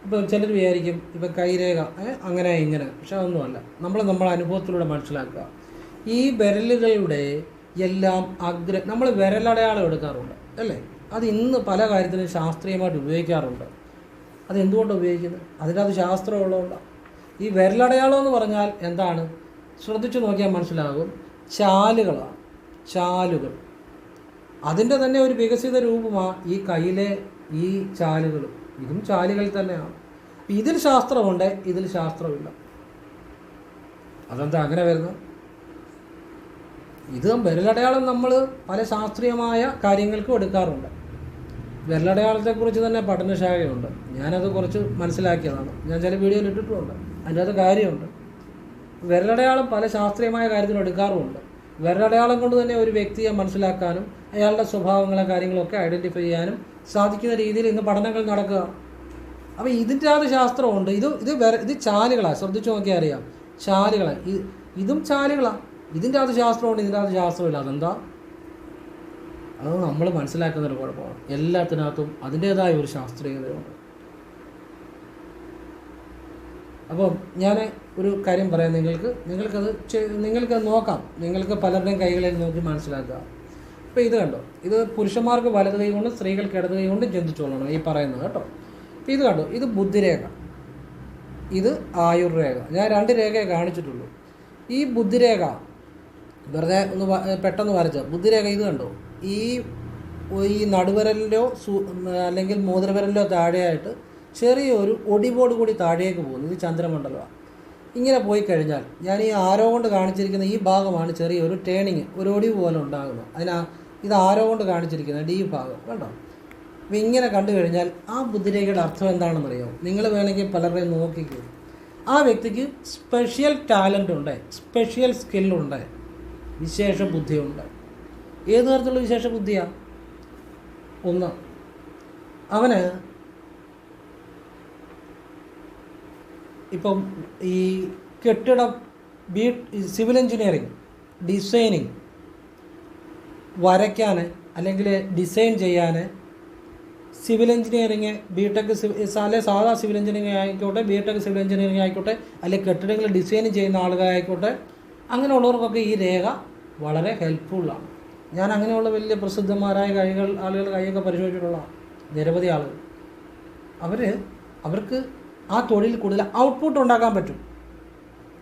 ഇപ്പോൾ ചിലർ വിചാരിക്കും ഇപ്പോൾ കൈരേഖ അങ്ങനെ ഇങ്ങനെ. പക്ഷെ അതൊന്നുമല്ല. നമ്മളെ അനുഭവത്തിലൂടെ മനസ്സിലാക്കുക. ഈ വിരലുകളുടെ എല്ലാം നമ്മൾ വിരലടയാളം എടുക്കാറുണ്ട് അല്ലേ? അത് ഇന്ന് പല കാര്യത്തിനും ശാസ്ത്രീയമായിട്ട് ഉപയോഗിക്കാറുണ്ട്. അതെന്തുകൊണ്ടാണ് ഉപയോഗിക്കുന്നത്? അതിനകത്ത് ശാസ്ത്രമുള്ളതുകൊണ്ടാണ്. ഈ വിരലടയാളം എന്ന് പറഞ്ഞാൽ എന്താണ്? ശ്രദ്ധിച്ചു നോക്കിയാൽ മനസ്സിലാകും. ചാലുകൾ. അതിൻ്റെ തന്നെ ഒരു വികസിത രൂപമാണ് ഈ കയ്യിലെ ഈ ചാലുകൾ. ഇതും ചാലുകൾ തന്നെയാണ്. ഇതിൽ ശാസ്ത്രമുണ്ട്, ഇതിൽ ശാസ്ത്രമില്ല. അതെന്താ അങ്ങനെ വരുന്നത്? ഇത് വിരലടയാളം നമ്മൾ പല ശാസ്ത്രീയമായ കാര്യങ്ങൾക്കും എടുക്കാറുണ്ട്. വിരലടയാളത്തെക്കുറിച്ച് തന്നെ പഠനശാഖയുണ്ട്. ഞാനത് കുറച്ച് മനസ്സിലാക്കിയതാണ്. ഞാൻ ചില വീഡിയോയിൽ ഇട്ടിട്ടുമുണ്ട്. അതിൻ്റെ അത് കാര്യമുണ്ട്. വിരലടയാളം പല ശാസ്ത്രീയമായ കാര്യത്തിനും എടുക്കാറുമുണ്ട്. വിരലടയാളം കൊണ്ട് തന്നെ ഒരു വ്യക്തിയെ മനസ്സിലാക്കാനും അയാളുടെ സ്വഭാവങ്ങളെ കാര്യങ്ങളൊക്കെ ഐഡൻറ്റിഫൈ ചെയ്യാനും സാധിക്കുന്ന രീതിയിൽ ഇന്ന് പഠനങ്ങൾ നടക്കുക. അപ്പോൾ ഇതിൻ്റെ അത് ശാസ്ത്രമുണ്ട്. ഇത് ചാലുകളാണ്. ശ്രദ്ധിച്ചു നോക്കിയാൽ അറിയാം. ചാലുകളാണ്. ഇതും ചാലുകളാണ്. ഇതിൻ്റെ അത് ശാസ്ത്രമുണ്ട്, ഇതിൻ്റെ അത് ശാസ്ത്രമില്ല. അതെന്താ? അത് നമ്മൾ മനസ്സിലാക്കുന്നൊരു കുഴപ്പമാണ്. എല്ലാത്തിനകത്തും അതിൻ്റേതായ ഒരു ശാസ്ത്രീയതയുണ്ട്. അപ്പം ഞാൻ ഒരു കാര്യം പറയാം, നിങ്ങൾക്കത് നോക്കാം, നിങ്ങൾക്ക് പലരുടെയും കൈകളിൽ നോക്കി മനസ്സിലാക്കുക. ഇപ്പോൾ ഇത് കണ്ടോ, ഇത് പുരുഷന്മാർക്ക് വലത് കൈ കൊണ്ട് സ്ത്രീകൾക്ക് ഇടത് കൈ കൊണ്ട് ചിന്തിച്ചോളണം ഈ പറയുന്നത് കേട്ടോ. അപ്പോൾ ഇത് കണ്ടോ, ഇത് ബുദ്ധിരേഖ, ഇത് ആയുർരേഖ. ഞാൻ 2 രേഖയെ കാണിച്ചിട്ടുള്ളൂ. ഈ ബുദ്ധിരേഖ വെറുതെ ഒന്ന് പെട്ടെന്ന് വരച്ച ബുദ്ധിരേഖ ഇത് കണ്ടോ, ഈ നടുവിരലിലോ അല്ലെങ്കിൽ മോതിരവിരലിലോ താഴെയായിട്ട് ചെറിയൊരു ഒടിവോട് കൂടി താഴേക്ക് പോകുന്നു. ഇത് ചന്ദ്രമണ്ഡലമാണ്. ഇങ്ങനെ പോയി കഴിഞ്ഞാൽ ഞാൻ ഈ ആരോ കൊണ്ട് കാണിച്ചിരിക്കുന്ന ഈ ഭാഗമാണ് ചെറിയൊരു ടേണിങ്, ഒരു ഒടിവ് പോലെ ഉണ്ടാകുന്നത്. ഇത് ആരോ കൊണ്ട് കാണിച്ചിരിക്കുന്നത് ഈ ഭാഗം കണ്ടോ. അപ്പോൾ ഇങ്ങനെ കണ്ടു കഴിഞ്ഞാൽ ആ ബുദ്ധിരേഖയുടെ അർത്ഥം എന്താണെന്നറിയോ? നിങ്ങൾ വേണമെങ്കിൽ പലരുടെയും നോക്കിക്കോ. ആ വ്യക്തിക്ക് സ്പെഷ്യൽ ടാലൻ്റ് ഉണ്ട്, സ്പെഷ്യൽ സ്കില്ലുണ്ട്, വിശേഷ ബുദ്ധിയുണ്ട്. ഏത് തരത്തിലുള്ള വിശേഷ ബുദ്ധിയാണ്? ഒന്ന്, അവന് ഇപ്പം ഈ കെട്ടിടം, സിവിൽ എഞ്ചിനീയറിങ്, ഡിസൈനിങ്, വരയ്ക്കാൻ അല്ലെങ്കിൽ ഡിസൈൻ ചെയ്യാൻ, സിവിൽ എഞ്ചിനീയറിങ്, ബിടെക് സാധാ സിവിൽ എഞ്ചിനീയറിംഗ് ആയിക്കോട്ടെ, ബിടെക് സിവിൽ എഞ്ചിനീയറിംഗ് ആയിക്കോട്ടെ, അല്ലെങ്കിൽ കെട്ടിടങ്ങൾ ഡിസൈൻ ചെയ്യുന്ന ആളുകളായിക്കോട്ടെ, അങ്ങനെയുള്ളവർക്കൊക്കെ ഈ രേഖ വളരെ ഹെൽപ്ഫുള്ളാണ്. ഞാൻ അങ്ങനെയുള്ള വലിയ പ്രസിദ്ധന്മാരായ ആളുകളുടെ കൈയൊക്കെ പരിശോധിച്ചിട്ടുള്ള നിരവധി ആളുകൾ. അവർക്ക് ആ തൊഴിൽ കൂടുതൽ ഔട്ട്പുട്ട് ഉണ്ടാക്കാൻ പറ്റും.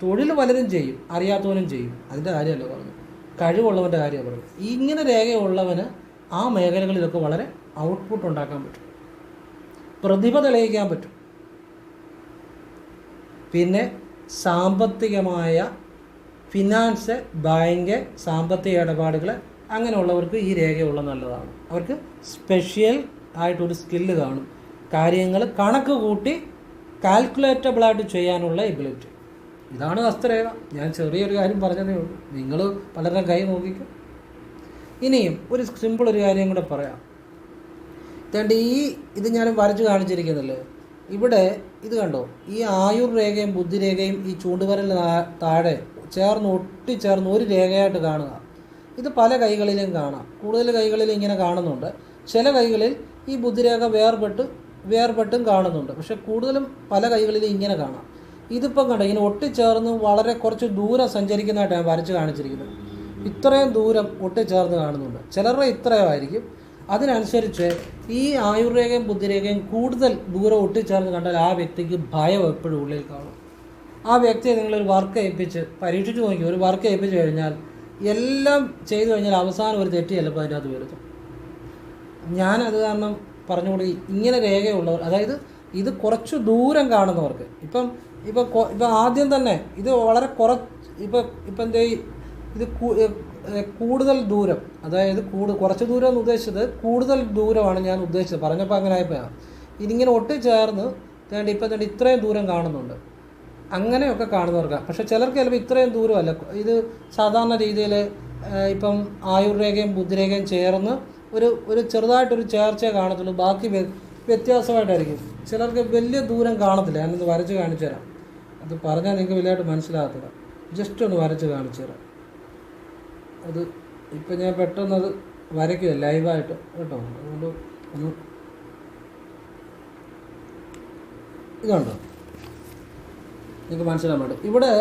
തൊഴിൽ പലരും ചെയ്യും, അറിയാത്തവനും ചെയ്യും, അതിൻ്റെ കാര്യമല്ല പറഞ്ഞു, കഴിവുള്ളവൻ്റെ കാര്യമാണ് പറഞ്ഞു. ഇങ്ങനെ രേഖയുള്ളവന് ആ മേഖലകളിലൊക്കെ വളരെ ഔട്ട്പുട്ട് ഉണ്ടാക്കാൻ പറ്റും, പ്രതിഭ തെളിയിക്കാൻ പറ്റും. പിന്നെ സാമ്പത്തികമായ ഫിനാൻസ്, ബാങ്ക്, സാമ്പത്തിക ഇടപാടുകൾ അങ്ങനെയുള്ളവർക്ക് ഈ രേഖയുള്ള നല്ലതാണ്. അവർക്ക് സ്പെഷ്യൽ ആയിട്ടൊരു സ്കില്ല് കാണും, കാര്യങ്ങൾ കണക്ക് കൂട്ടി കാൽക്കുലേറ്റബിളായിട്ട് ചെയ്യാനുള്ള എബിലിറ്റി. ഇതാണ് ഹസ്തരേഖ. ഞാൻ ചെറിയൊരു കാര്യം പറഞ്ഞതേ ഉള്ളൂ, നിങ്ങൾ പലരുടെ കൈ നോക്കിക്കും. ഇനിയും ഒരു സിമ്പിൾ ഒരു കാര്യം കൂടെ പറയാം. ഇത് ഞാൻ വരച്ച് കാണിച്ചിരിക്കുന്നില്ലേ, ഇവിടെ ഇത് കണ്ടോ, ഈ ആയുർരേഖയും ബുദ്ധിരേഖയും ഈ ചൂണ്ടുവിരലിന് താഴെ ഒട്ടിച്ചേർന്ന് ഒരു രേഖയായിട്ട് കാണുക. ഇത് പല കൈകളിലും കാണാം, കൂടുതൽ കൈകളിൽ ഇങ്ങനെ കാണുന്നുണ്ട്. ചില കൈകളിൽ ഈ ബുദ്ധിരേഖ വേർപെട്ടും കാണുന്നുണ്ട്, പക്ഷെ കൂടുതലും പല കൈകളിലും ഇങ്ങനെ കാണാം. ഇതിപ്പം കണ്ടോ, ഇങ്ങനെ ഒട്ടിച്ചേർന്ന് വളരെ കുറച്ച് ദൂരം സഞ്ചരിക്കുന്നതായിട്ട് ഞാൻ വരച്ച് കാണിച്ചിരിക്കുന്നത്. ഇത്രയും ദൂരം ഒട്ടിച്ചേർന്ന് കാണുന്നുണ്ട്, ചിലരുടെ ഇത്രയുമായിരിക്കും. അതിനനുസരിച്ച് ഈ ആയുർരേഖയും ബുദ്ധിരേഖയും കൂടുതൽ ദൂരം ഒട്ടിച്ചേർന്ന് കണ്ടാൽ ആ വ്യക്തിക്ക് ഭയം എപ്പോഴും ഉള്ളിൽ കാണും. ആ വ്യക്തിയെ നിങ്ങളൊരു വർക്ക് ഏൽപ്പിച്ച് പരീക്ഷിച്ച് നോക്കി, ഒരു വർക്ക് ഏൽപ്പിച്ച് കഴിഞ്ഞാൽ എല്ലാം ചെയ്തു കഴിഞ്ഞാൽ അവസാനം ഒരു തെറ്റ് ചിലപ്പോൾ അതിൻ്റെ അകത്ത് വരുത്തും. ഞാനത് കാരണം പറഞ്ഞുകൂടി, ഇങ്ങനെ രേഖയുള്ളവർ, അതായത് ഇത് കുറച്ച് ദൂരം കാണുന്നവർക്ക്, ഇപ്പം ആദ്യം തന്നെ ഇത് വളരെ ഇത് കൂടുതൽ ദൂരം, അതായത് കുറച്ച് ദൂരം എന്ന് ഉദ്ദേശിച്ചത് കൂടുതൽ ദൂരമാണ് ഞാൻ ഉദ്ദേശിച്ചത്, പറഞ്ഞപ്പോൾ അങ്ങനെ ആയപ്പോഴാണ്. ഇതിങ്ങനെ ഒട്ടിച്ചേർന്ന് ഇത്രയും ദൂരം കാണുന്നുണ്ട്, അങ്ങനെയൊക്കെ കാണുന്നവർക്കാണ്. പക്ഷേ ചിലർക്ക് ചിലപ്പോൾ ഇത്രയും ദൂരമല്ല, ഇത് സാധാരണ രീതിയിൽ ഇപ്പം ആയുർരേഖയും ബുദ്ധിരേഖയും ചേർന്ന് ഒരു ചെറുതായിട്ടൊരു ചേർച്ചയെ കാണത്തുള്ളൂ, ബാക്കി വ്യത്യാസമായിട്ടായിരിക്കും. ചിലർക്ക് വലിയ ദൂരം കാണത്തില്ല. ഞാനൊന്ന് വരച്ച് കാണിച്ചു തരാം, അത് പറഞ്ഞാൽ നിങ്ങൾക്ക് വലിയതായിട്ട് മനസ്സിലാകത്തില്ല. ജസ്റ്റ് ഒന്ന് വരച്ച് കാണിച്ചു തരാം. അത് ഇപ്പം ഞാൻ പെട്ടെന്നത് വരയ്ക്കുക ലൈവായിട്ട് കേട്ടോ, അതുകൊണ്ട് ഒന്ന് ഇതുണ്ടോ നിങ്ങൾക്ക് മനസ്സിലാൻ വേണ്ടി. ഇവിടെ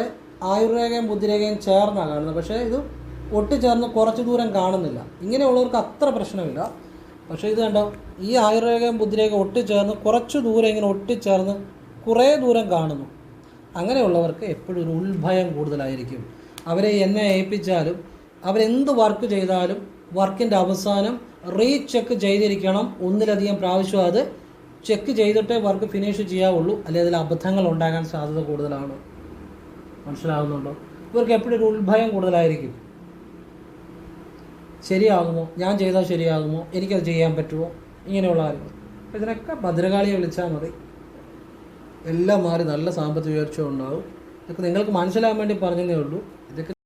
ആയുർരേഖയും ബുദ്ധിരേഖയും ചേർന്നാണ് കാണുന്നത്, പക്ഷേ ഇത് ഒട്ടിച്ചേർന്ന് കുറച്ച് ദൂരം കാണുന്നില്ല. ഇങ്ങനെയുള്ളവർക്ക് അത്ര പ്രശ്നമില്ല. പക്ഷേ ഇത് കണ്ടോ, ഈ ആയുർരേഖയും ബുദ്ധിരേഖ ഒട്ടിച്ചേർന്ന് കുറച്ച് ദൂരം ഇങ്ങനെ ഒട്ടിച്ചേർന്ന് കുറേ ദൂരം കാണുന്നു. അങ്ങനെയുള്ളവർക്ക് എപ്പോഴും ഒരു ഉൾഭയം കൂടുതലായിരിക്കും. അവരെ എന്നെ ഏൽപ്പിച്ചാലും അവരെന്ത് വർക്ക് ചെയ്താലും വർക്കിൻ്റെ അവസാനം റീചെക്ക് ചെയ്തിരിക്കണം, ഒന്നിലധികം പ്രാവശ്യം അത് ചെക്ക് ചെയ്തിട്ടേ വർക്ക് ഫിനിഷ് ചെയ്യാവുള്ളൂ, അല്ലെങ്കിൽ അതിൽ അബദ്ധങ്ങൾ ഉണ്ടാകാൻ സാധ്യത കൂടുതലാണ്. മനസ്സിലാകുന്നുണ്ടോ? ഇവർക്ക് എപ്പോഴും ഒരു ഉൾഭയം കൂടുതലായിരിക്കും. ശരിയാകുമോ, ഞാൻ ചെയ്താൽ ശരിയാകുമോ, എനിക്കത് ചെയ്യാൻ പറ്റുമോ, ഇങ്ങനെയുള്ള കാര്യങ്ങൾ. ഇതിനൊക്കെ ഭദ്രകാളിയെ വിളിച്ചാൽ മതി, എല്ലാം മാറി നല്ല സാമ്പത്തിക ഉയർച്ച ഉണ്ടാകും. ഇതൊക്കെ നിങ്ങൾക്ക് മനസ്സിലാകാൻ വേണ്ടി പറഞ്ഞതേ ഉള്ളൂ. ഇതൊക്കെ